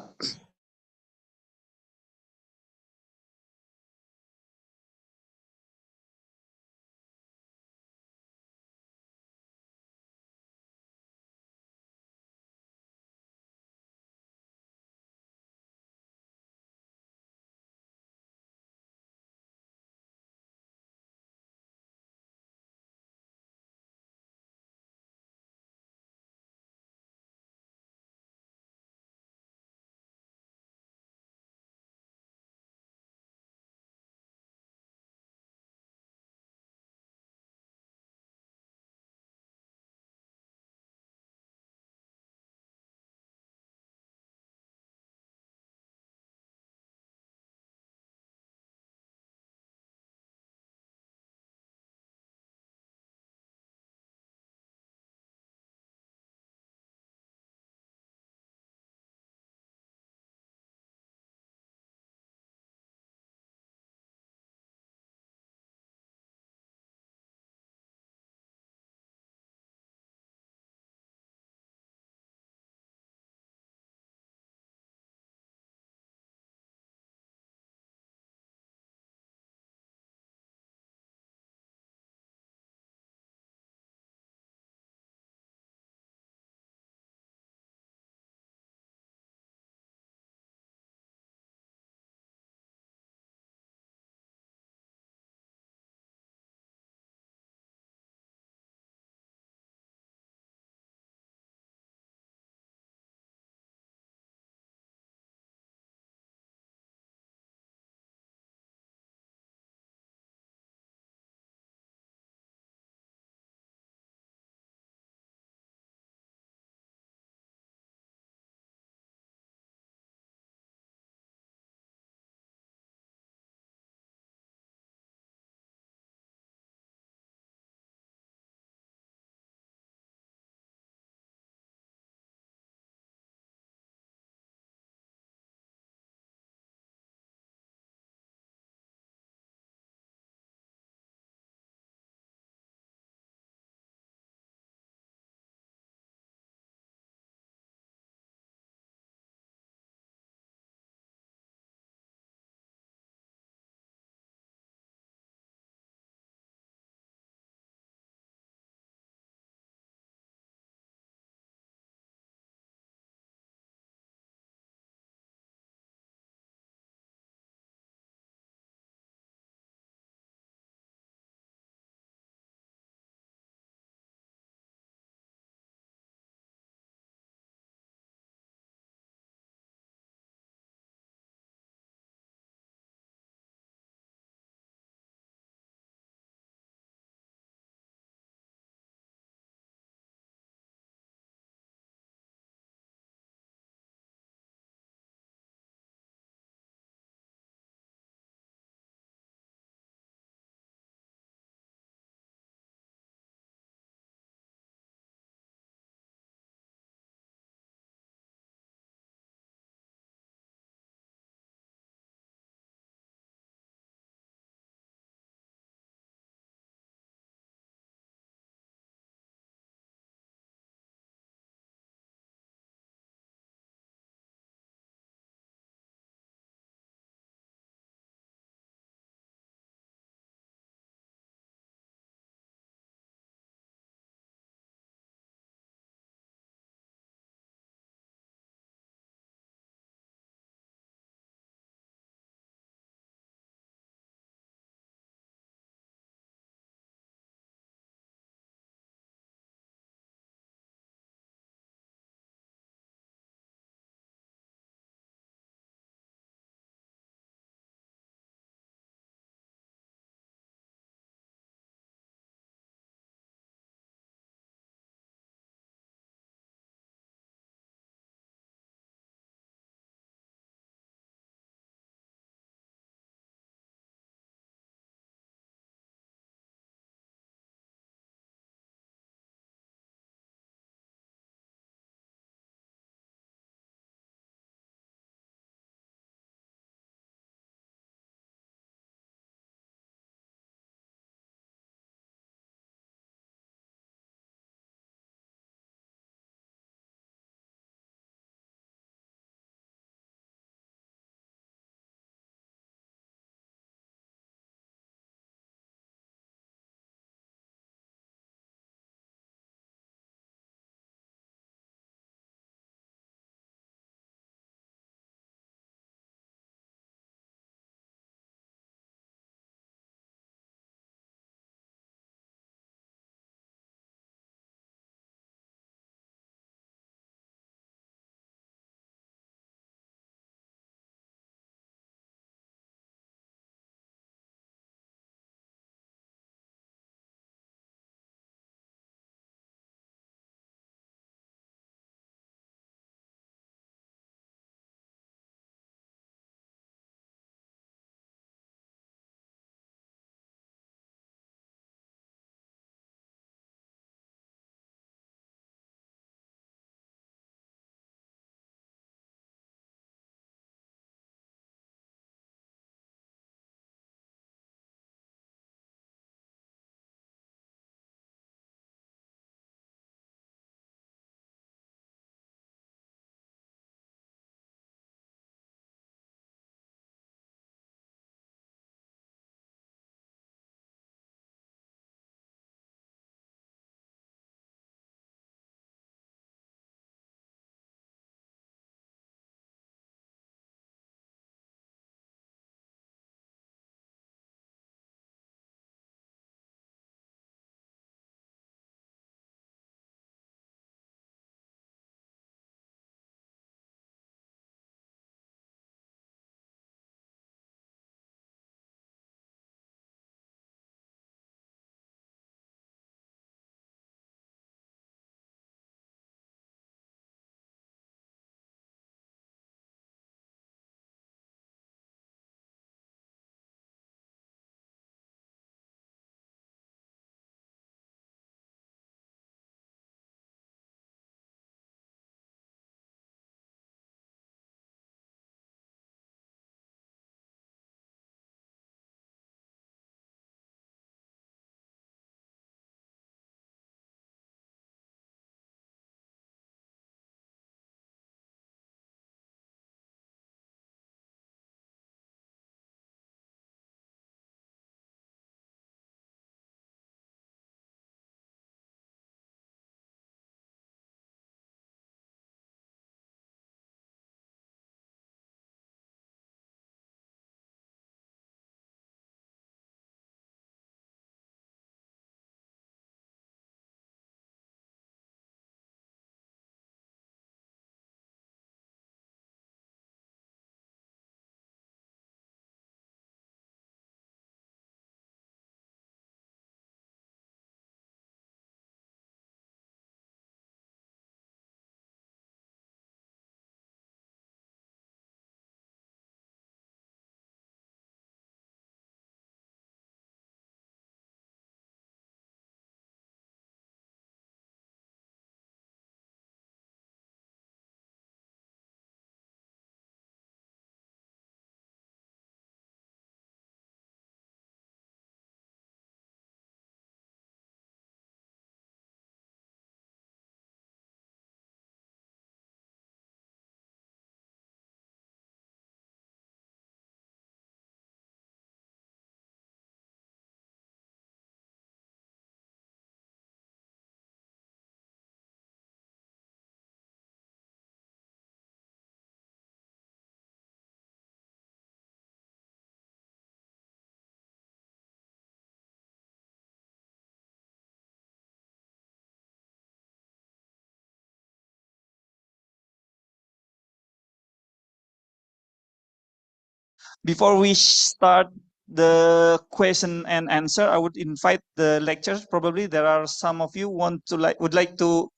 Before we start the question and answer, I would invite the lecturers. Probably there are some of you would like to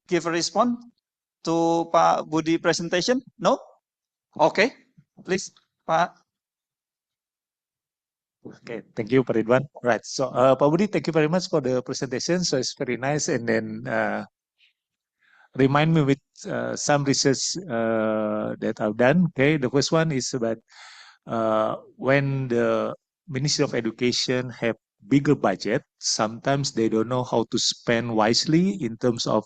give a response to Pak Budi presentation. No? Okay, please, Pak. Okay, thank you, Pak Ridwan. Right, so Pak Budi, thank you very much for the presentation. So it's very nice, and then remind me with some research that I've done. Okay, the first one is about when the Ministry of Education have bigger budget, sometimes they don't know how to spend wisely in terms of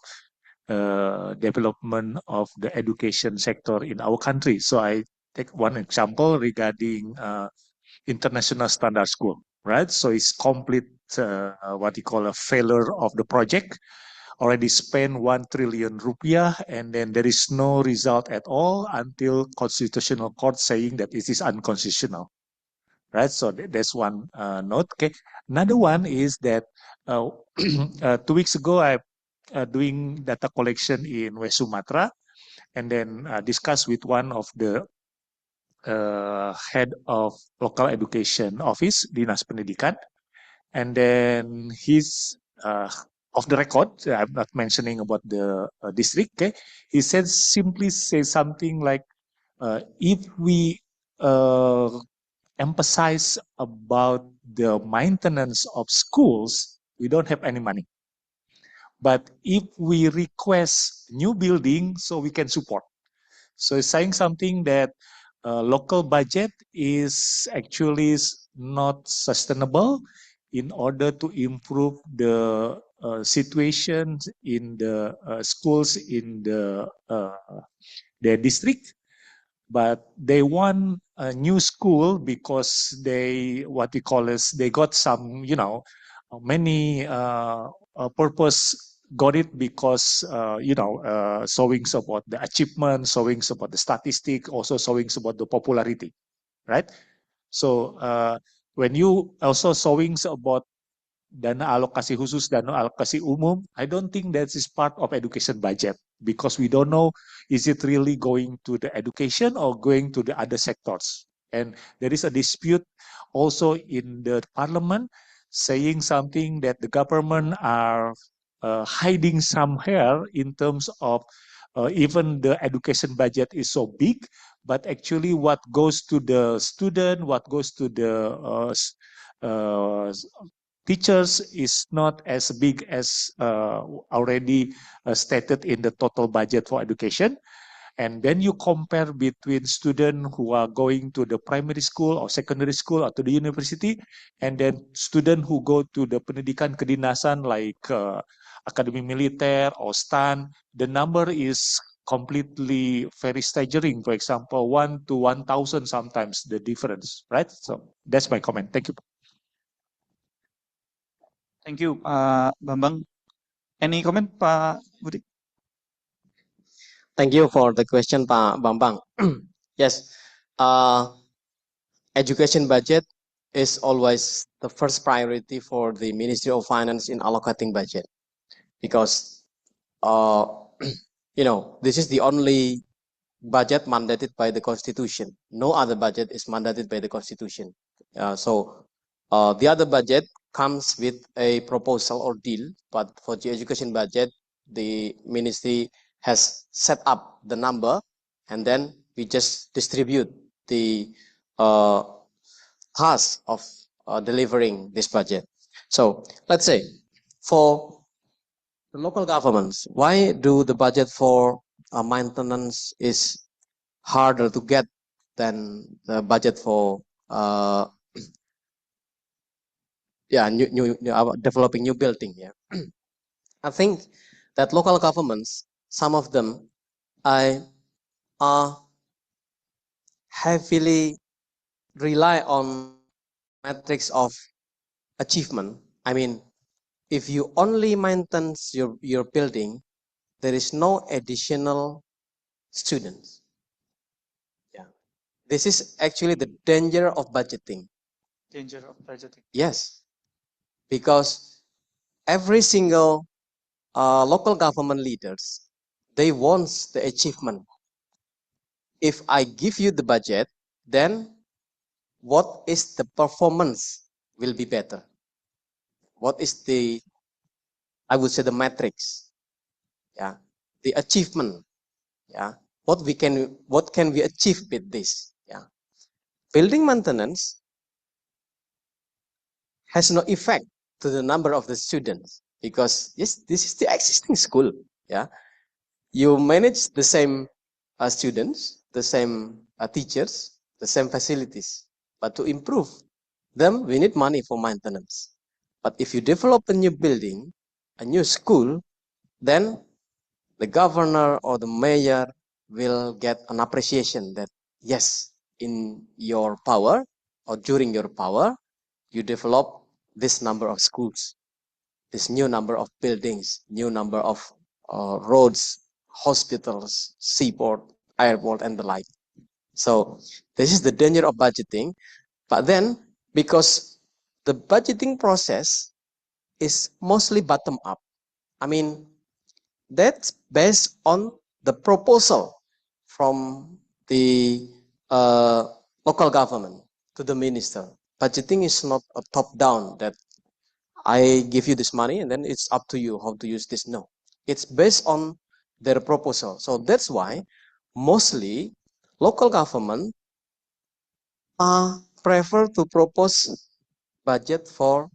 development of the education sector in our country. So I take one example regarding international standard school, right? So it's complete what you call a failure of the project. Already spent 1 trillion rupiah, and then there is no result at all until Constitutional Court saying that it is unconstitutional, right? So that's one note. Okay, another one is that 2 weeks ago I doing data collection in West Sumatra, and then discussed with one of the head of local education office, Dinas Pendidikan, and then he's off the record. I'm not mentioning about the district. Okay, he said simply say something like, if we emphasize about the maintenance of schools, we don't have any money. But if we request new building, so we can support. So it's saying something that local budget is actually not sustainable in order to improve the situation in the schools in their district. But they want a new school because they, what we call is, they got some, many purpose got it because, showing about the achievement, showing about the statistic, also showing about the popularity, right? So when you also showing about dana alokasi khusus, dana alokasi umum, I don't think that is part of education budget because we don't know, is it really going to the education or going to the other sectors? And there is a dispute also in the parliament saying something that the government are hiding somewhere in terms of even the education budget is so big, but actually what goes to the student, what goes to the teachers is not as big as already stated in the total budget for education. And then you compare between students who are going to the primary school or secondary school or to the university, and then students who go to the pendidikan kedinasan like Akademi Militer or STAN, the number is completely very staggering. For example, 1 to 1,000 sometimes the difference, right? So that's my comment. Thank you. Thank you, Bambang. Any comment, Pak Budi? Thank you for the question, Pak Bambang. Yes, education budget is always the first priority for the Ministry of Finance in allocating budget, because this is the only budget mandated by the Constitution. No other budget is mandated by the Constitution. So the other budget comes with a proposal or deal, but for the education budget, the ministry has set up the number, and then we just distribute the task of delivering this budget. So let's say for the local governments, why do the budget for maintenance is harder to get than the budget for developing new building? I think that local governments, some of them, are heavily rely on metrics of achievement. I mean, if you only maintain your building, there is no additional students. This is actually the danger of budgeting. Danger of budgeting. Yes, because every single local government leaders, they want the achievement. If I give you the budget, then what is the performance will be better. What is the, I would say, the metrics, yeah, the achievement, yeah, what can we achieve with this, yeah. Building maintenance has no effect to the number of the students because yes, this is the existing school, yeah. You manage the same students, the same teachers, the same facilities, but to improve them, we need money for maintenance. But if you develop a new building, a new school, then the governor or the mayor will get an appreciation that yes, in your power or during your power, you develop this number of schools, this new number of buildings, new number of roads, hospitals, seaport, airport, and the like. So this is the danger of budgeting. But then, because the budgeting process is mostly bottom up, I mean, that's based on the proposal from the local government to the minister. Budgeting is not a top down that I give you this money and then it's up to you how to use this. No, it's based on their proposal. So that's why mostly local government prefer to propose budget for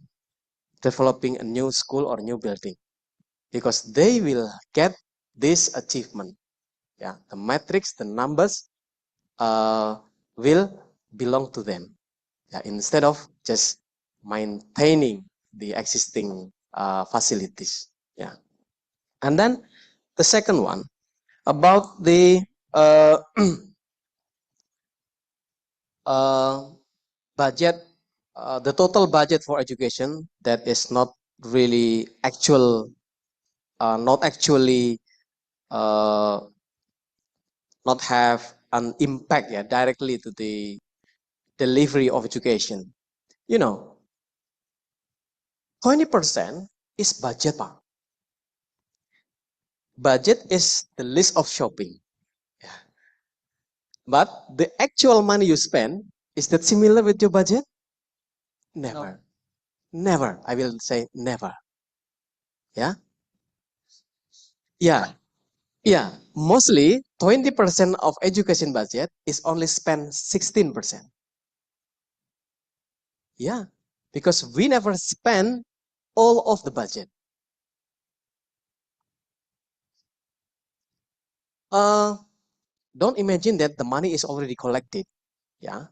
developing a new school or new building because they will get this achievement. Yeah, the metrics, the numbers will belong to them. Yeah, instead of just maintaining the existing facilities. Yeah, and then the second one about the budget, the total budget for education that is not really actual, not actually not have an impact, yeah, directly to the delivery of education. You know, 20% is budget, Pak. Budget is the list of shopping. Yeah. But the actual money you spend, is that similar with your budget? Never. No. Never. I will say never. Yeah. Yeah. Yeah. Mostly 20% of education budget is only spent 16%. Yeah. Because we never spend all of the budget. Don't imagine that the money is already collected. Yeah.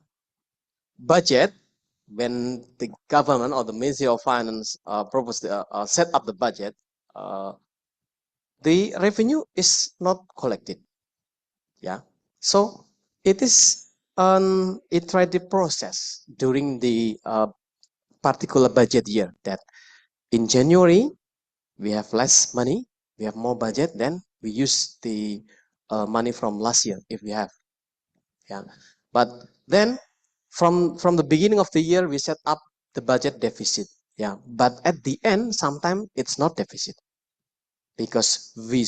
Budget, when the government or the Ministry of Finance set up the budget, the revenue is not collected. Yeah. So it is an iterative process during the particular budget year that in January we have less money, we have more budget, then we use the money from last year if we have. Yeah. But then from the beginning of the year we set up the budget deficit. Yeah. But at the end, sometimes it's not deficit because we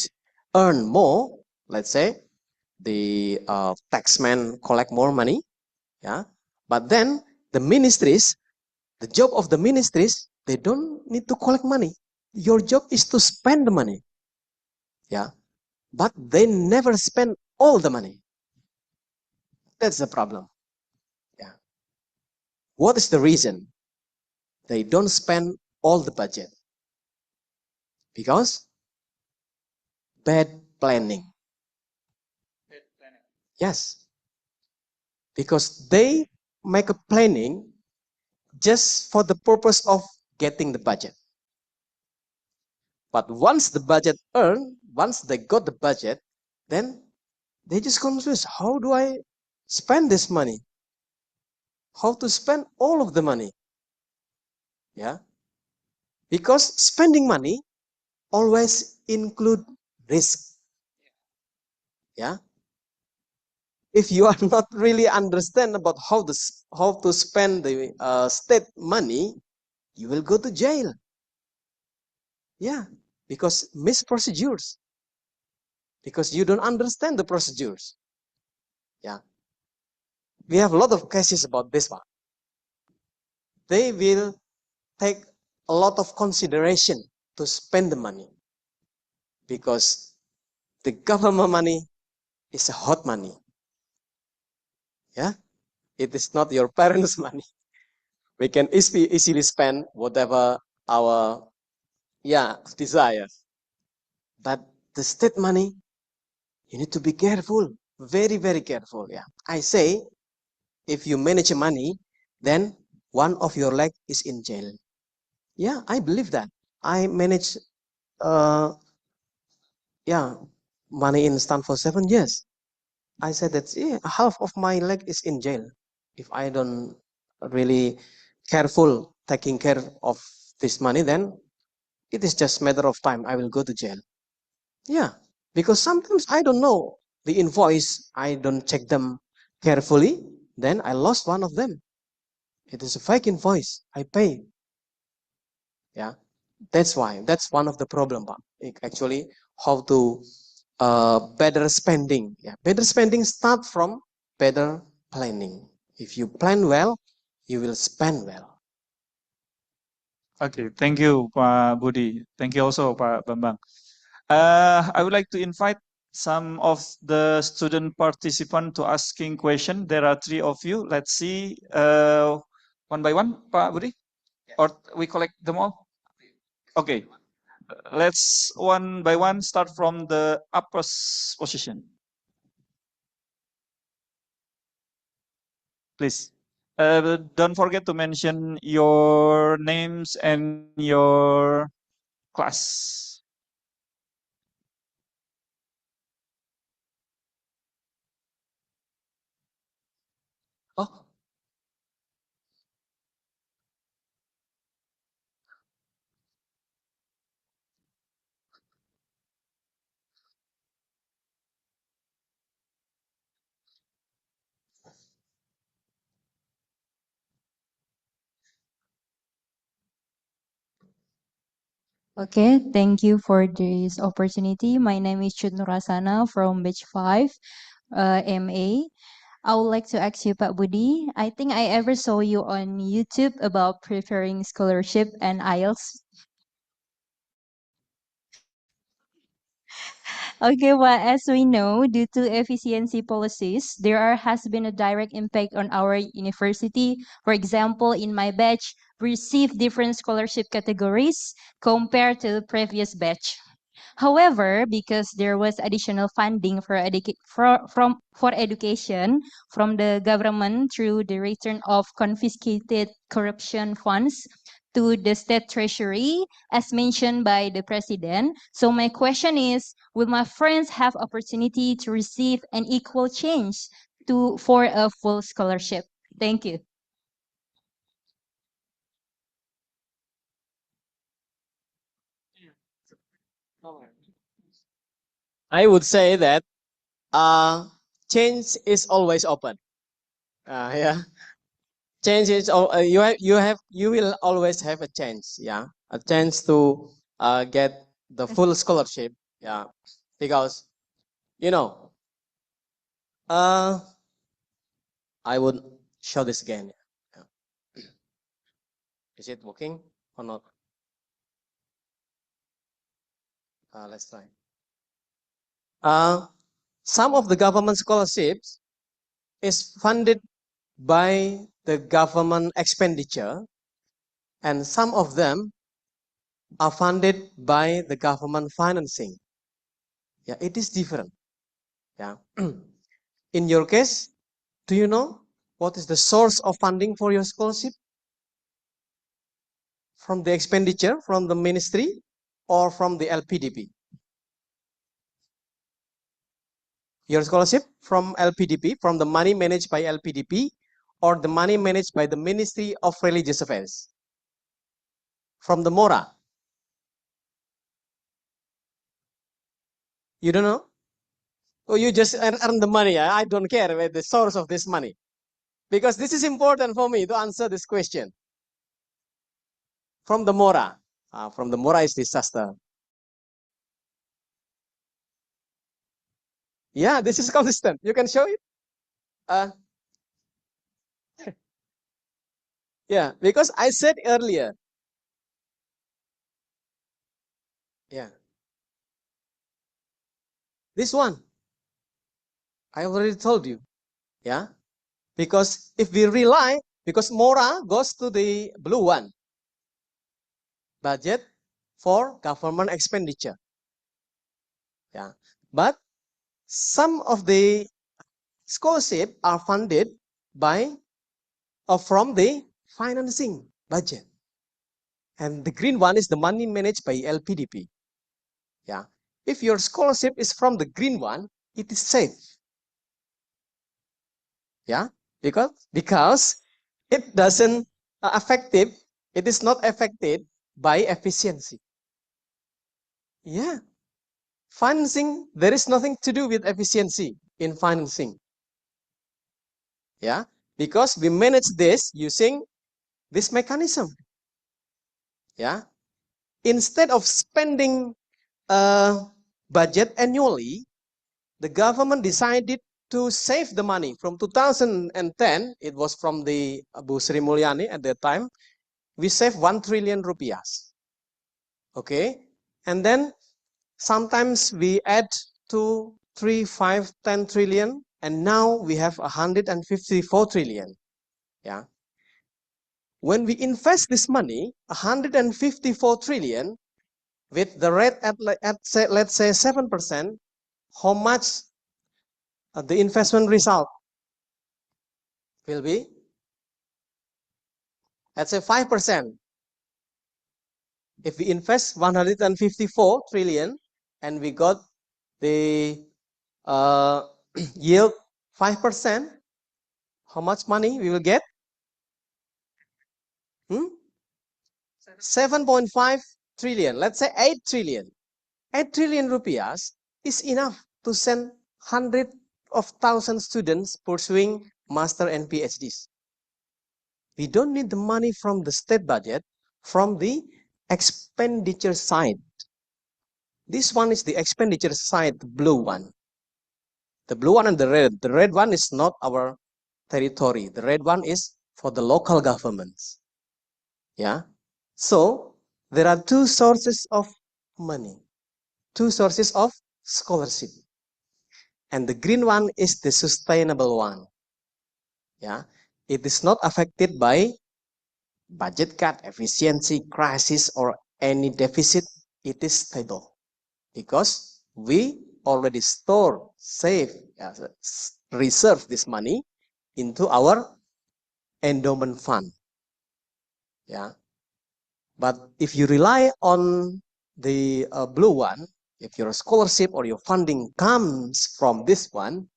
earn more. Let's say the taxmen collect more money. Yeah. But then the ministries, the job of the ministries, they don't need to collect money. Your job is to spend the money. Yeah. But they never spend all the money. That's the problem. Yeah. What is the reason? They don't spend all the budget. Because bad planning. Bad planning. Yes. Because they make a planning just for the purpose of getting the budget. But once the budget earned, once they got the budget, then they just confused. How do I spend this money? How to spend all of the money? Yeah. Because spending money always include risk. Yeah. If you are not really understand about how to spend the state money, you will go to jail. Yeah, because miss procedures. Because you don't understand the procedures. Yeah. we have a lot of cases about this one. They will take a lot of consideration to spend the money because the government money is a hot money. Yeah, it is not your parents' money. We can easily spend whatever our desire. But the state money, you need to be careful, very, very careful. Yeah, I say, if you manage money, then one of your leg is in jail. Yeah, I believe that. I manage, money in Stanford for 7 years. I said that half of my leg is in jail if I don't really careful taking care of this money. Then it is just matter of time. I will go to jail. Yeah, because sometimes I don't know the invoice. I don't check them carefully. Then I lost one of them. It is a fake invoice. I pay. Yeah, that's why. That's one of the problem. Actually, how to better spending. Yeah, better spending start from better planning. If you plan well, you will spend well. Okay, thank you, Pak Budi. Thank you also, Pak Bambang. I would like to invite some of the student participant to asking question. There are 3 of you. Let's see one by one, Pak Budi, or we collect them all. Okay, let's one by one start from the upper position. Please. Don't forget to mention your names and your class. Oh, Okay, thank you for this opportunity. My name is Chut Nurasana from batch 5, MA. I would like to ask you, Pak Budi. I think I ever saw you on YouTube about preferring scholarship and IELTS. Okay, well, as we know, due to efficiency policies, has been a direct impact on our university. For example, in my batch, we received different scholarship categories compared to the previous batch. However, because there was additional funding for education from the government through the return of confiscated corruption funds to the state treasury, as mentioned by the president. So my question is, will my friends have opportunity to receive an equal change for a full scholarship? Thank you. I would say that change is always open. Yeah, change is you will always have a chance. Yeah, a chance to get the full scholarship. Yeah, because you know, I would show this again. Yeah. Is it working or not? Let's try. Some of the government scholarships is funded by the government expenditure, and some of them are funded by the government financing. Yeah, it is different. Yeah. In your case, do you know what is the source of funding for your scholarship? From the expenditure, from the ministry, or from the LPDP? Your scholarship from LPDP, from the money managed by LPDP, or the money managed by the Ministry of Religious Affairs? From the MORA? You don't know? Oh, you just earn the money. I don't care about the source of this money. Because this is important for me to answer this question. From the MORA. From the MORA is disaster. Yeah, this is consistent. You can show it. Yeah, because I said earlier. Yeah. This one, I already told you. Yeah. Because if we rely, because Mora goes to the blue one, budget for government expenditure. Yeah. But some of the scholarship are funded by or from the financing budget. And the green one is the money managed by LPDP. Yeah. If your scholarship is from the green one, it is safe. Yeah. Because it doesn't affected, it is not affected by efficiency. Yeah. Financing, there is nothing to do with efficiency in financing. Yeah. Because we manage this using this mechanism. Yeah. Instead of spending budget annually, the government decided to save the money. From 2010, it was from the Bu Sri Mulyani at that time, we saved 1 trillion rupiahs. Okay. And then sometimes we add 2, 3, 5, 10 trillion, and now we have 154 trillion. Yeah. When we invest this money, 154 trillion, with the rate at let's say 7%, how much the investment result will be? Let's say 5%. If we invest 154 trillion and we got the yield 5%, how much money we will get? 7.5 trillion. Let's say 8 trillion. 8 trillion rupiahs is enough to send hundreds of thousand students pursuing master and PhDs. We don't need the money from the state budget, from the expenditure side. This one is the expenditure side, the blue one. The blue one and the red. The red one is not our territory. The red one is for the local governments. Yeah. So there are two sources of money, two sources of scholarship. And the green one is the sustainable one. Yeah. It is not affected by budget cut, efficiency, crisis, or any deficit. It is stable because we already store, save, reserve this money into our endowment fund. Yeah. But if you rely on the blue one, if your scholarship or your funding comes from this one,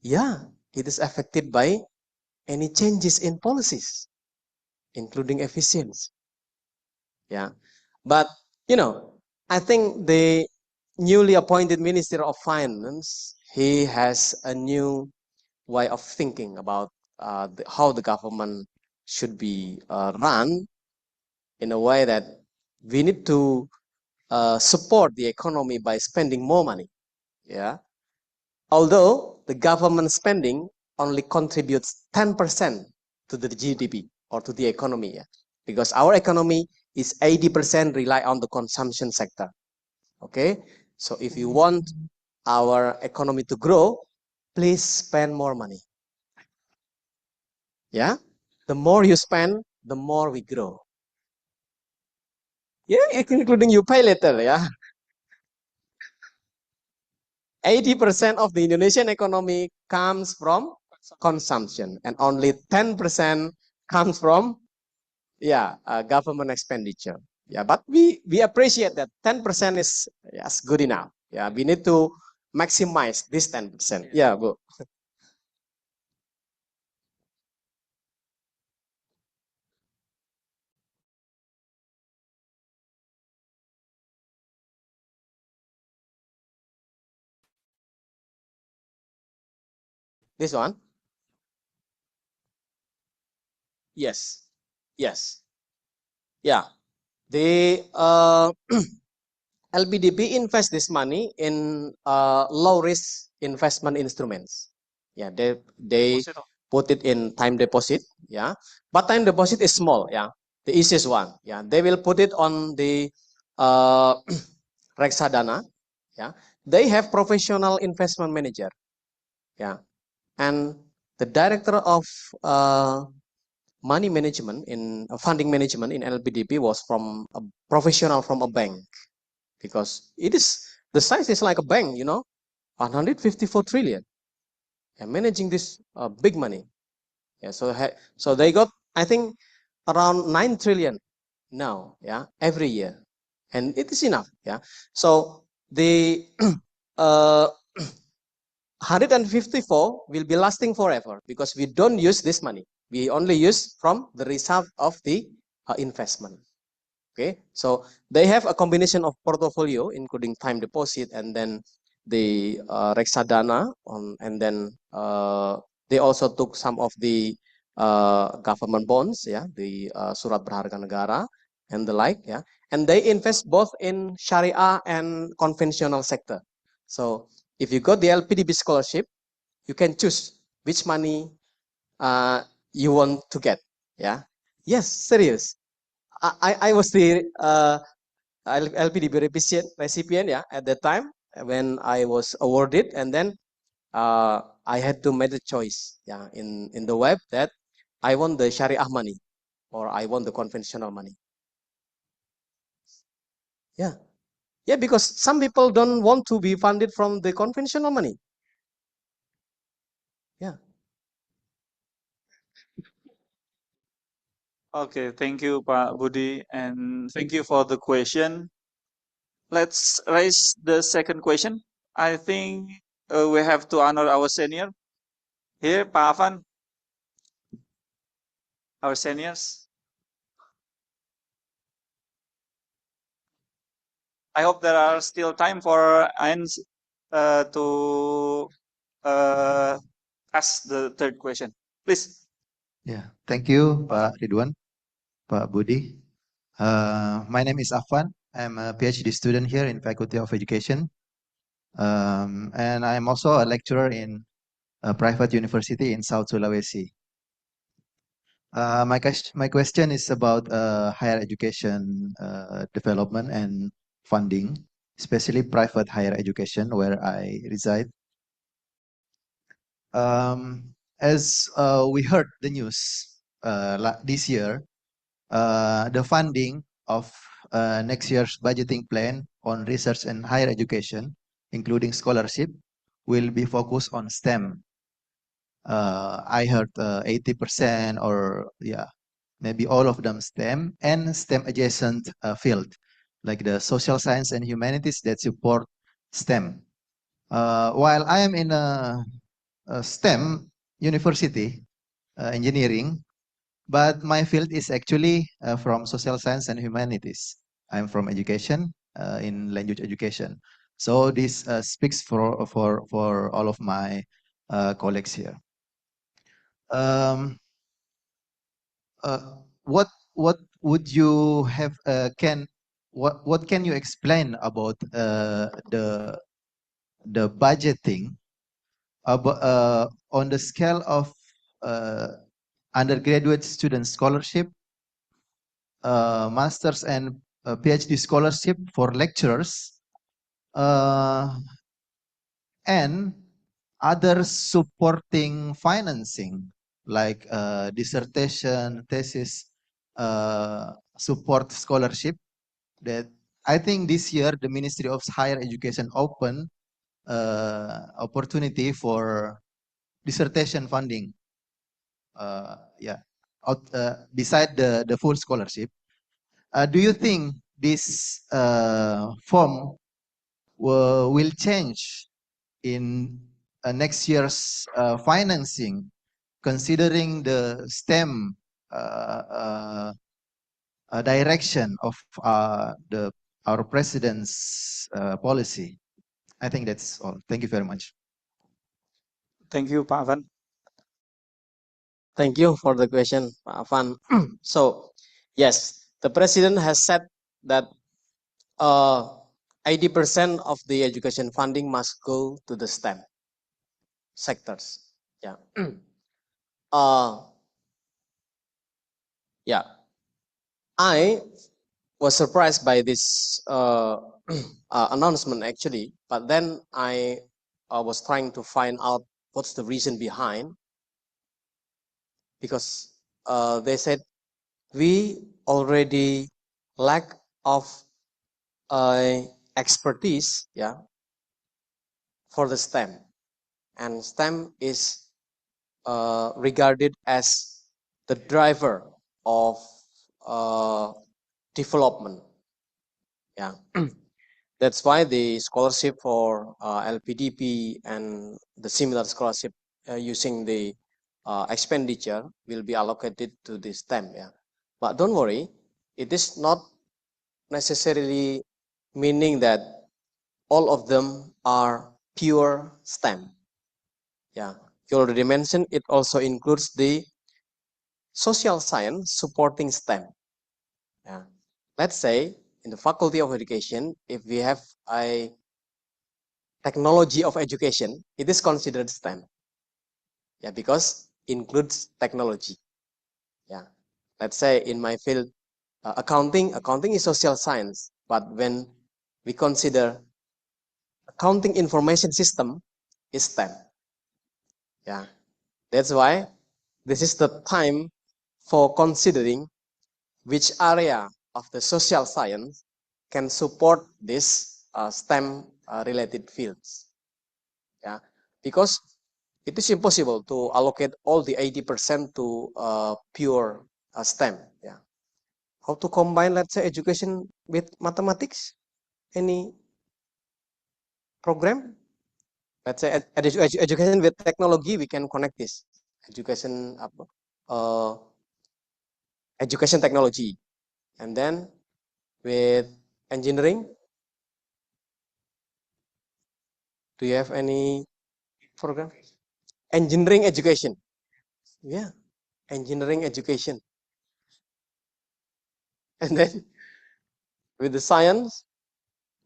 yeah, it is affected by any changes in policies, including efficiency. Yeah. But, I think the newly appointed Minister of Finance, he has a new way of thinking about how the government should be run in a way that we need to support the economy by spending more money. Yeah. Although the government spending only contributes 10% to the GDP or to the economy, yeah? Because our economy is 80% rely on the consumption sector. Okay. So if you want our economy to grow, please spend more money. Yeah. The more you spend, the more we grow. Yeah, including you pay later. Yeah. 80% of the Indonesian economy comes from consumption, and only 10% comes from government expenditure. Yeah, but we appreciate that 10% is good enough. Yeah, we need to maximize this 10%. Yeah, Bu. This one? Yes. Yes. Yeah. The LPDP invest this money in low risk investment instruments. Yeah, they put it in time deposit, yeah. But time deposit is small, yeah. The easiest one, yeah. They will put it on the Reksadana, yeah. They have professional investment manager, yeah. And the director of money management in funding management in LPDP was from a professional from a bank, because it is, the size is like a bank, 154 trillion, and managing this big money. Yeah, so they got, I think, around 9 trillion now, yeah, every year, and it is enough, yeah. So the 154 will be lasting forever, because we don't use this money. We only use from the result of the investment. Okay, so they have a combination of portfolio, including time deposit and then the Reksadana, and then they also took some of the government bonds, yeah, the Surat Berharga Negara and the like, yeah, and they invest both in Sharia and conventional sector. So if you got the LPDB scholarship, you can choose which money you want to get, yeah. Yes, serious. I was the LPDB recipient, yeah, at that time when I was awarded, and then I had to make a choice, yeah, in the web, that I want the Syariah money or I want the conventional money. Yeah, yeah, because some people don't want to be funded from the conventional money. Yeah. Okay, thank you, Pak Budi, and thank you for the question. Let's raise the second question. I think we have to honor our senior. Here, Pak Afan, our seniors. I hope there are still time for Ains to ask the third question. Please. Yeah, thank you, Pak Ridwan, Pak Budi. My name is Afan. I'm a PhD student here in Faculty of Education. And I'm also a lecturer in a private university in South Sulawesi. My question is about higher education development and funding, especially private higher education where I reside. As we heard the news this year, the funding of next year's budgeting plan on research and higher education, including scholarship, will be focused on STEM. I heard 80% or maybe all of them STEM and STEM adjacent field, like the social science and humanities that support STEM. While I am in a STEM university, engineering, but my field is actually from social science and humanities. I'm from education in language education. So this speaks for all of my colleagues here. What would you have what can you explain about the budgeting on the scale of undergraduate student scholarship, master's and PhD scholarship for lecturers, and other supporting financing like dissertation, thesis, support scholarship, that I think this year the Ministry of Higher Education opened opportunity for dissertation funding. Beside the full scholarship, do you think this form will change in next year's financing, considering the STEM direction of our president's policy? I think that's all. Thank you very much. Thank you, Pak Afan. Thank you for the question, Pak Afan. So, yes, the president has said that 80% of the education funding must go to the STEM sectors. Yeah. Yeah, I was surprised by this announcement actually, but then I was trying to find out what's the reason behind, because they said we already lack of expertise, yeah, for the STEM, and STEM is regarded as the driver of development. Yeah, that's why the scholarship for LPDP and the similar scholarship using the expenditure will be allocated to the STEM. Yeah, but don't worry, it is not necessarily meaning that all of them are pure STEM. Yeah, you already mentioned it also includes the social science supporting STEM. Yeah. Let's say in the Faculty of Education, if we have a technology of education, it is considered STEM. Yeah, because includes technology. Yeah. Let's say in my field, accounting is social science, but when we consider accounting information system is STEM. Yeah. That's why this is the time for considering which area of the social science can support this STEM related fields. Yeah, because it is impossible to allocate all the 80% to pure STEM. Yeah, how to combine, let's say, education with mathematics? Any program? Let's say education with technology, we can connect this education education technology, and then with engineering. Do you have any program? Engineering education. Yeah, engineering education. And then with the science,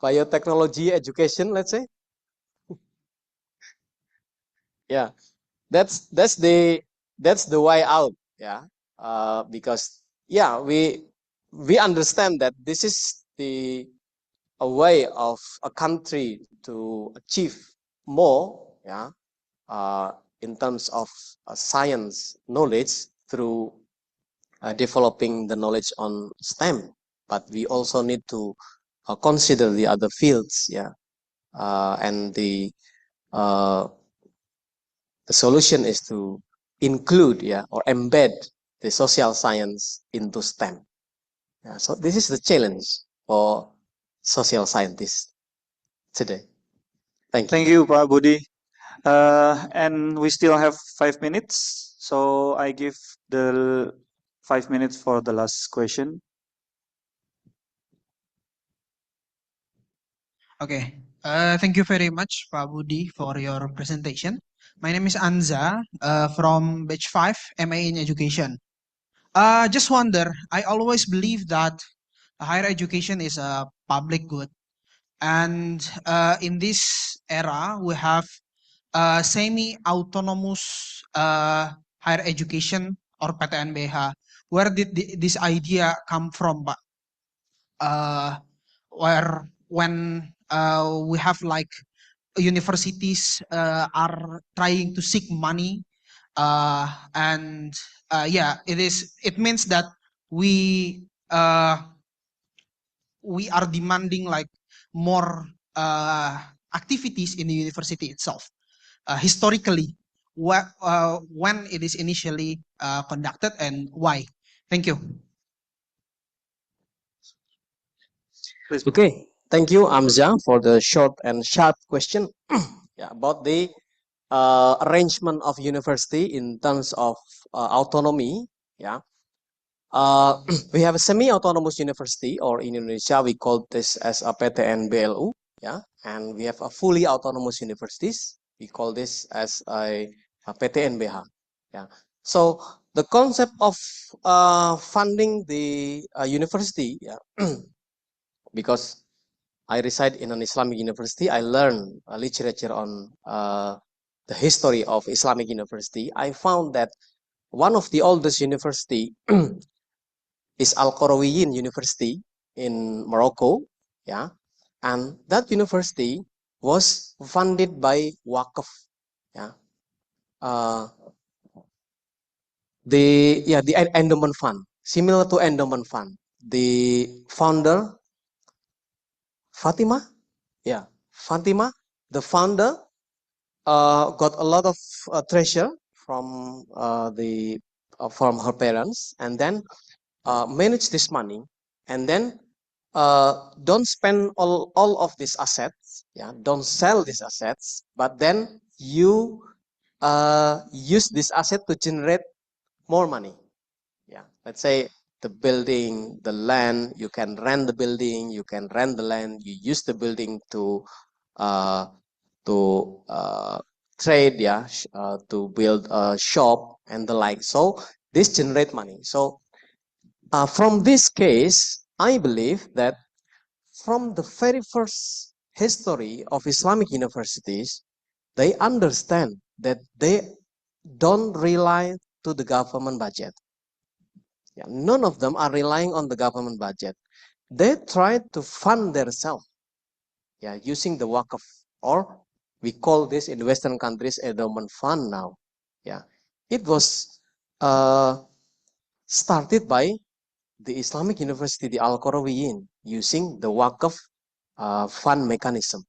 biotechnology education, let's say. Yeah, that's the way out. Yeah, because yeah, we understand that this is a way of a country to achieve more. Yeah, in terms of science knowledge through developing the knowledge on STEM, but we also need to consider the other fields. Yeah, and the solution is to include, yeah, or embed the social science into STEM. Yeah, so this is the challenge for social scientists today. Thank you. Thank you, Pak Budi. And we still have 5 minutes, so I give the 5 minutes for the last question. Okay. Thank you very much, Pak Budi, for your presentation. My name is Anza from Batch 5, MA in Education. Just wonder, I always believe that higher education is a public good. And in this era, we have semi-autonomous higher education or PTNBH. Where did this idea come from, Pak? Where when we have like universities are trying to seek money, and yeah, it means that we are demanding like more activities in the university itself. Historically, when it is initially conducted and why? Thank you. Please. Okay, thank you, Amza, for the short and sharp question. Yeah, about the arrangement of university in terms of autonomy. Yeah, we have a semi-autonomous university, or in Indonesia we call this as a PTN BLU. Yeah, and we have a fully autonomous universities. We call this as a PTN BH. Yeah, so the concept of funding the university, yeah, because I reside in an Islamic university, I learned literature on the history of Islamic university. I found that one of the oldest university is Al-Qarawiyyin University in Morocco, yeah, and that university was funded by Waqf, yeah, the endowment fund, similar to endowment fund. The founder, Fatima, the founder got a lot of treasure from from her parents, and then manage this money, and then don't spend all of these assets, don't sell these assets, but then you use this asset to generate more money. Let's say the building, the land, you can rent the building, you can rent the land, you use the building to trade, to build a shop and the like. So this generate money. So from this case, I believe that from the very first history of Islamic universities, they understand that they don't rely to the government budget. None of them are relying on the government budget. They try to fund themselves, using the Waqf, or we call this in Western countries endowment fund now. It was started by the Islamic University, the Al-Qarawiyyin, using the Waqf fund mechanism.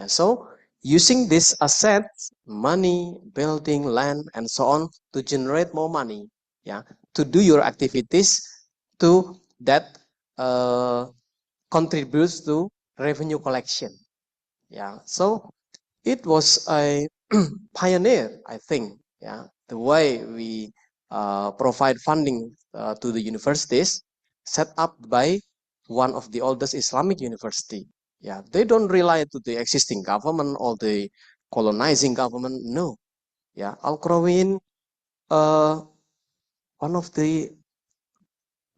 So using this assets, money, building, land, and so on, to generate more money, to do your activities, to that contributes to revenue collection. So it was a pioneer, I think, the way we provide funding to the universities, set up by one of the oldest Islamic university. They don't rely to the existing government or the colonizing government. No. Al-Qarawiyyin, one of the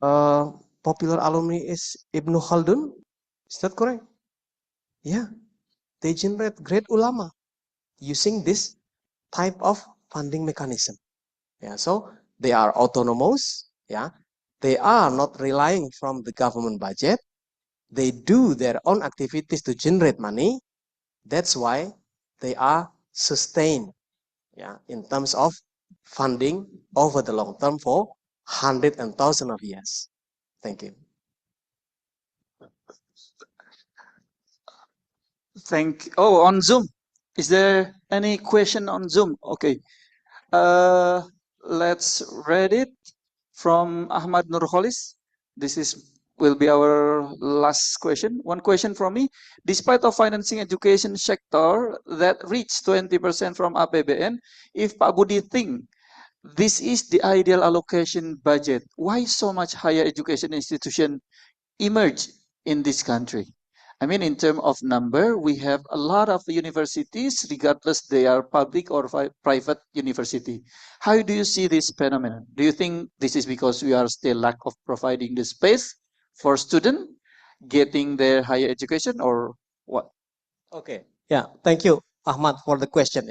popular alumni is Ibn Khaldun. Is that correct? They generate great ulama using this type of funding mechanism. So they are autonomous. They are not relying from the government budget. They do their own activities to generate money. That's why they are sustained, in terms of funding over the long term for hundreds and thousands of years. Thank you. On Zoom. Is there any question on Zoom? Okay. Let's read it from Ahmad Nurholis. This will be our last question. One question from me. Despite of financing education sector that reached 20% from APBN, if Pak Budi think this is the ideal allocation budget, why so much higher education institution emerge in this country? I mean, in terms of number, we have a lot of universities, regardless they are public or private university. How do you see this phenomenon? Do you think this is because we are still lack of providing the space for students getting their higher education, or what? Okay. Thank you, Ahmad, for the question.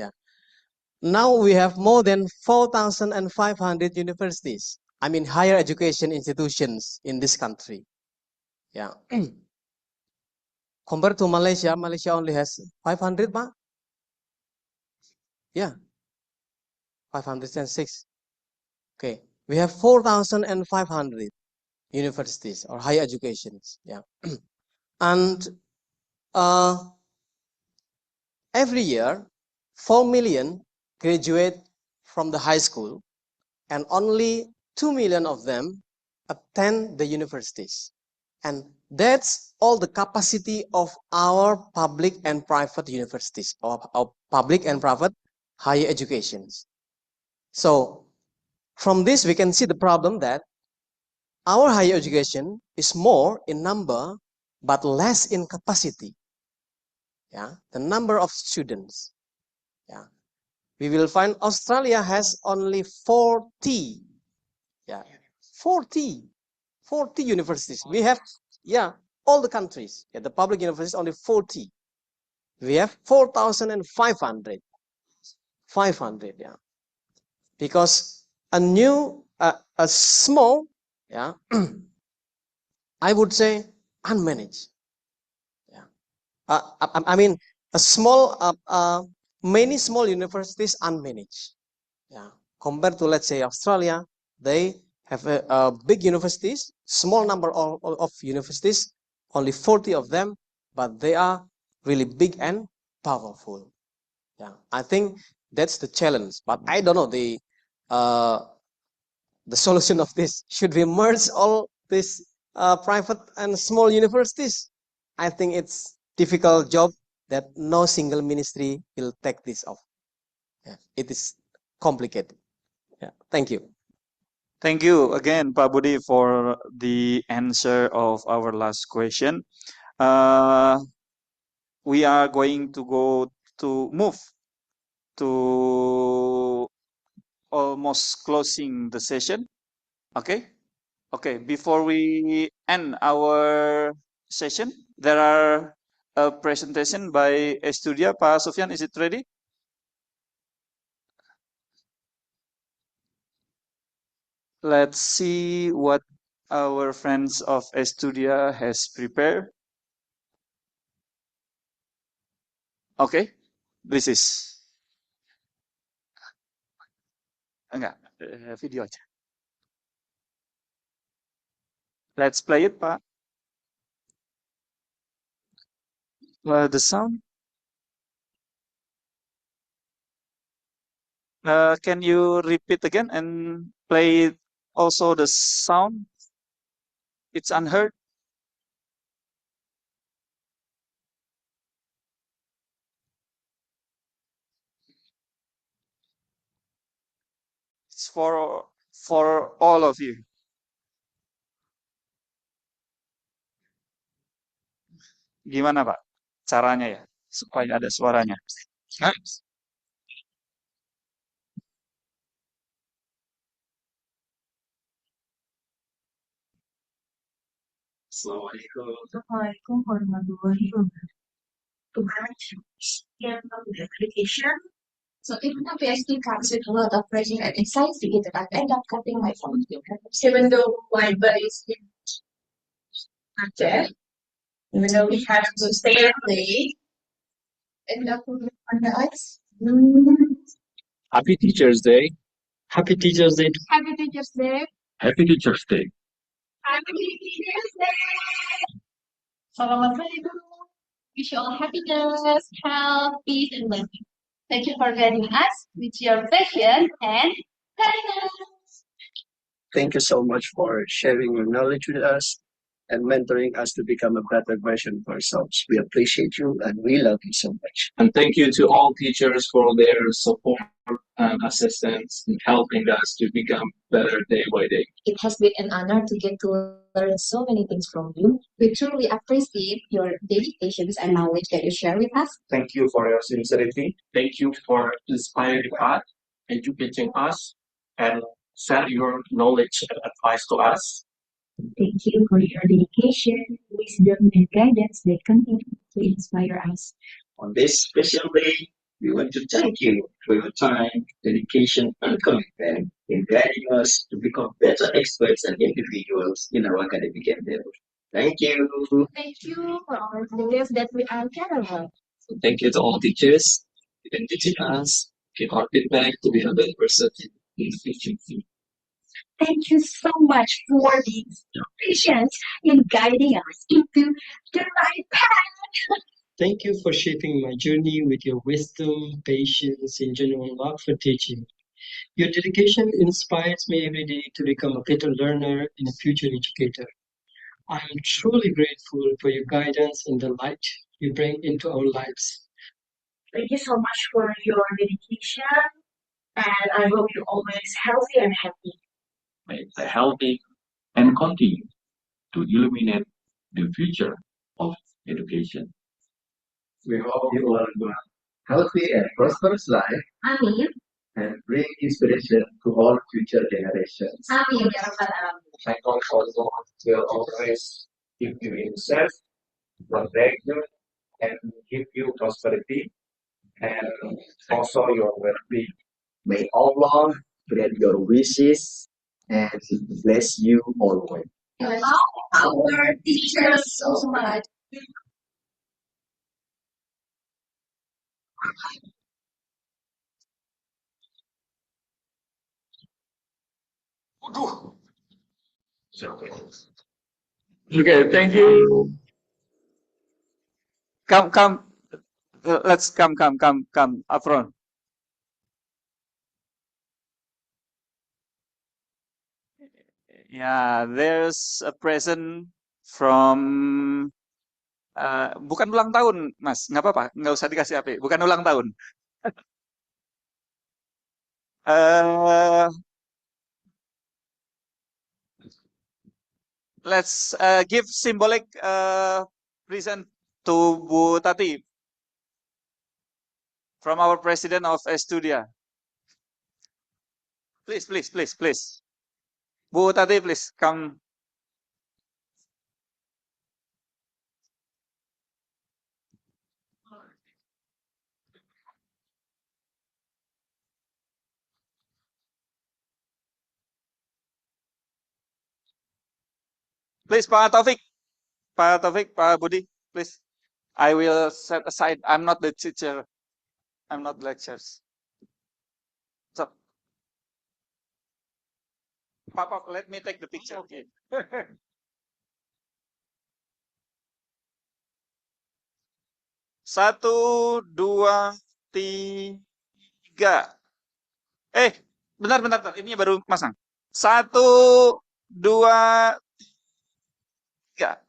Now we have more than 4,500 universities. I mean, higher education institutions in this country. Compared to Malaysia, Malaysia only has 500, Pak? 506. Okay, we have 4,500 universities or higher educations. And every year, 4 million graduate from the high school, and only 2 million of them attend the universities. And that's all the capacity of our public and private universities, or our public and private higher educations. So from this, we can see the problem that our higher education is more in number, but less in capacity. The number of students. We will find Australia has only 40. 40 universities. We have, all the countries. The public universities only 40. We have 4,500. 500, because a small, yeah, I would say unmanaged. Yeah, I mean a small, many small universities unmanaged. Yeah, compared to let's say Australia, they have a big universities, small number of universities, only 40 of them, but they are really big and powerful. Yeah, I think that's the challenge. But I don't know the solution of this. Should we merge all these private and small universities? I think it's difficult job that no single ministry will take this off. Yeah, it is complicated. Yeah, thank you. Thank you again, Pak Budi, for the answer of our last question. We are going to move to almost closing the session. Okay. Okay. Before we end our session, there are a presentation by Estudia. Pak Sufyan, is it ready? Let's see what our friends of Estudia has prepared. Okay, this is enggak video aja. Let's play it, Pak. The sound. Can you repeat again and play also the sound? It's unheard. It's for all of you. Gimana, Pak? Caranya ya, supaya ada suaranya. Assalamualaikum warahmatullahi wabarakatuh. To manage application. So even though PhD comes with a lot of pressure and anxiety, I end up cutting my phone. Even though my body is not there, even though we have to stay up late, end up on the ice. Happy Teacher's Day. Happy Teacher's Day. Happy Teacher's Day. Happy Teacher's Day. Happy Teacher's Day. Selamat Hari Guru. Wish you all happiness, health, peace, and blessing. Thank you for guiding us with your passion and kindness. Thank you so much for sharing your knowledge with us and mentoring us to become a better version of ourselves. We appreciate you and we love you so much. And thank you to all teachers for their support and assistance in helping us to become better day by day. It has been an honor to get to learn so many things from you. We truly appreciate your dedications and knowledge that you share with us. Thank you for your sincerity. Thank you for inspiring us, educating us, and share your knowledge and advice to us. Thank you for your dedication, wisdom, and guidance that continue to inspire us. On this special day, we want to thank you for your time, dedication, and commitment in guiding us to become better experts and individuals in our academic endeavor. Thank you. Thank you for all the gifts that we are capable. So thank you to all teachers who can teach us, give our feedback to be a better person in the future. Thank you so much for the patience in guiding us into the right path. Thank you for shaping my journey with your wisdom, patience, and genuine love for teaching. Your dedication inspires me every day to become a better learner and a future educator. I am truly grateful for your guidance and the light you bring into our lives. Thank you so much for your dedication, and I hope you're always healthy and happy. May the healthy and continue to illuminate the future of education. We hope you all have a healthy and prosperous life Amin. and bring inspiration to all future generations. Amin ya rabbal alamin. My God will always keep you in safe, protect you, and give you prosperity and also your well-being. May Allah grant your wishes, and bless you always. Our teachers so much. Okay, thank you. Come. Let's come up front. Yeah, there's a present from bukan ulang tahun, Mas. Nggak apa-apa, nggak usah dikasih HP. Bukan ulang tahun. Let's give symbolic present to Bu Tati from our president of Estudia. Please. Bu Tati, please come. Please, Pak Taufik, Pak Budi, please. I will set aside. I'm not the teacher. I'm not lectures. So, Papa, let me take the picture. Okay. Satu, dua, tiga. Bentar. Ini baru masang. Satu, dua, tiga.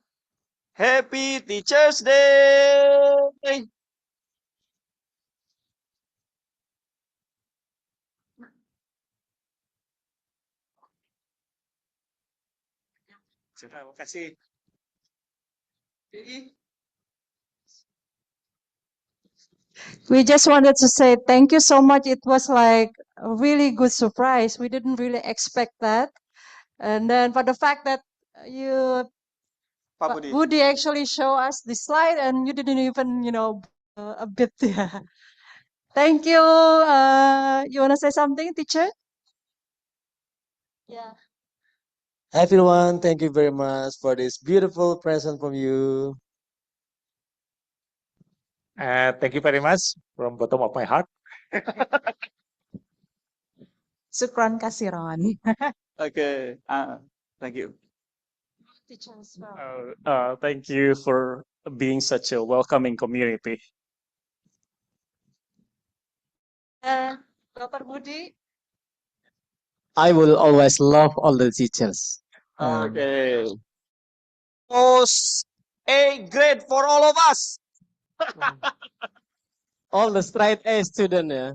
Happy Teachers Day. Terima kasih. We just wanted to say thank you so much. It was like a really good surprise. We didn't really expect that. And then for the fact that you, Pak Budi. Budi actually show us the slide and you didn't even, a bit. Yeah. Thank you. You want to say something, teacher? Yeah. Hi everyone, thank you very much for this beautiful present from you. Thank you very much from bottom of my heart. Sukron kasiron. Okay. Thank you. Teacher as well. Thank you for being such a welcoming community. Dr. Budi. I will always love all the teachers. Okay. Most A grade for all of us. All the straight A student, yeah.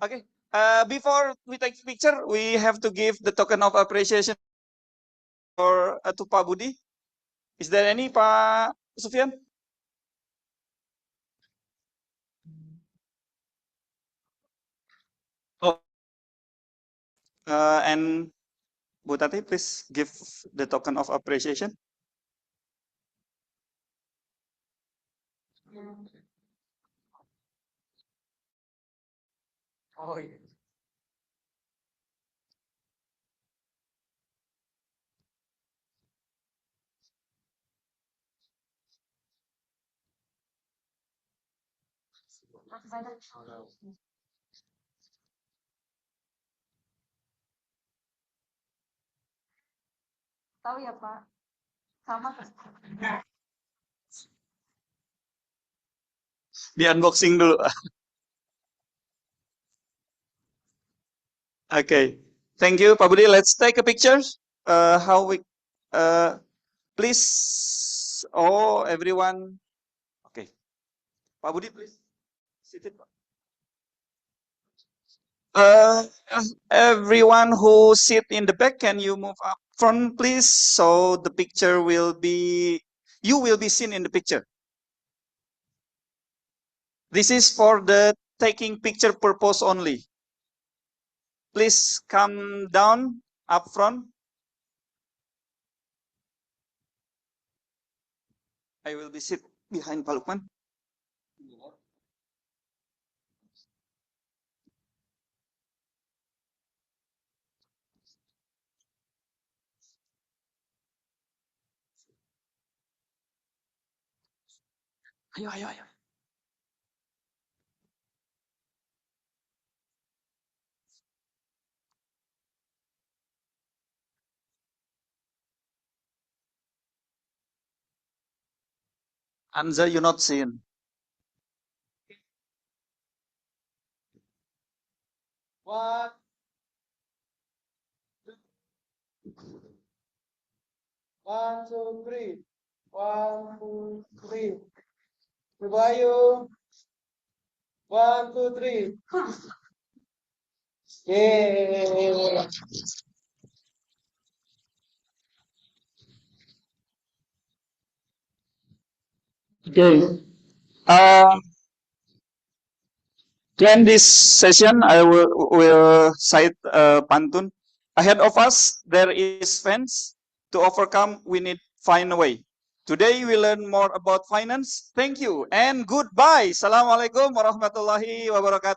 Okay. Before we take picture, we have to give the token of appreciation for to Pak Budi. Is there any, Pak Sufyan? Oh. And Bu Tati, please give the token of appreciation. Oh yeah. Tahu ya Pak, sama. Di unboxing dulu. Okay. Thank you, Pak Budi. Let's take a picture. How we please. Oh, everyone. Okay. Pak Budi, please. Sit it. Everyone who sit in the back, can you move up front, please? So the picture will be, you will be seen in the picture. This is for the taking picture purpose only. Please come down up front. I will be sit behind Pak Lukman. Ayo, ayo, ayo. Anza, you're not seen. One, two, three. 1, 2, 3. Bayu. 1, 2, 3. Yeah. Okay. To end this session, I will cite pantun. Ahead of us, there is fence. To overcome, we need find a way. Today, we learn more about finance. Thank you and goodbye. Assalamualaikum warahmatullahi wabarakatuh.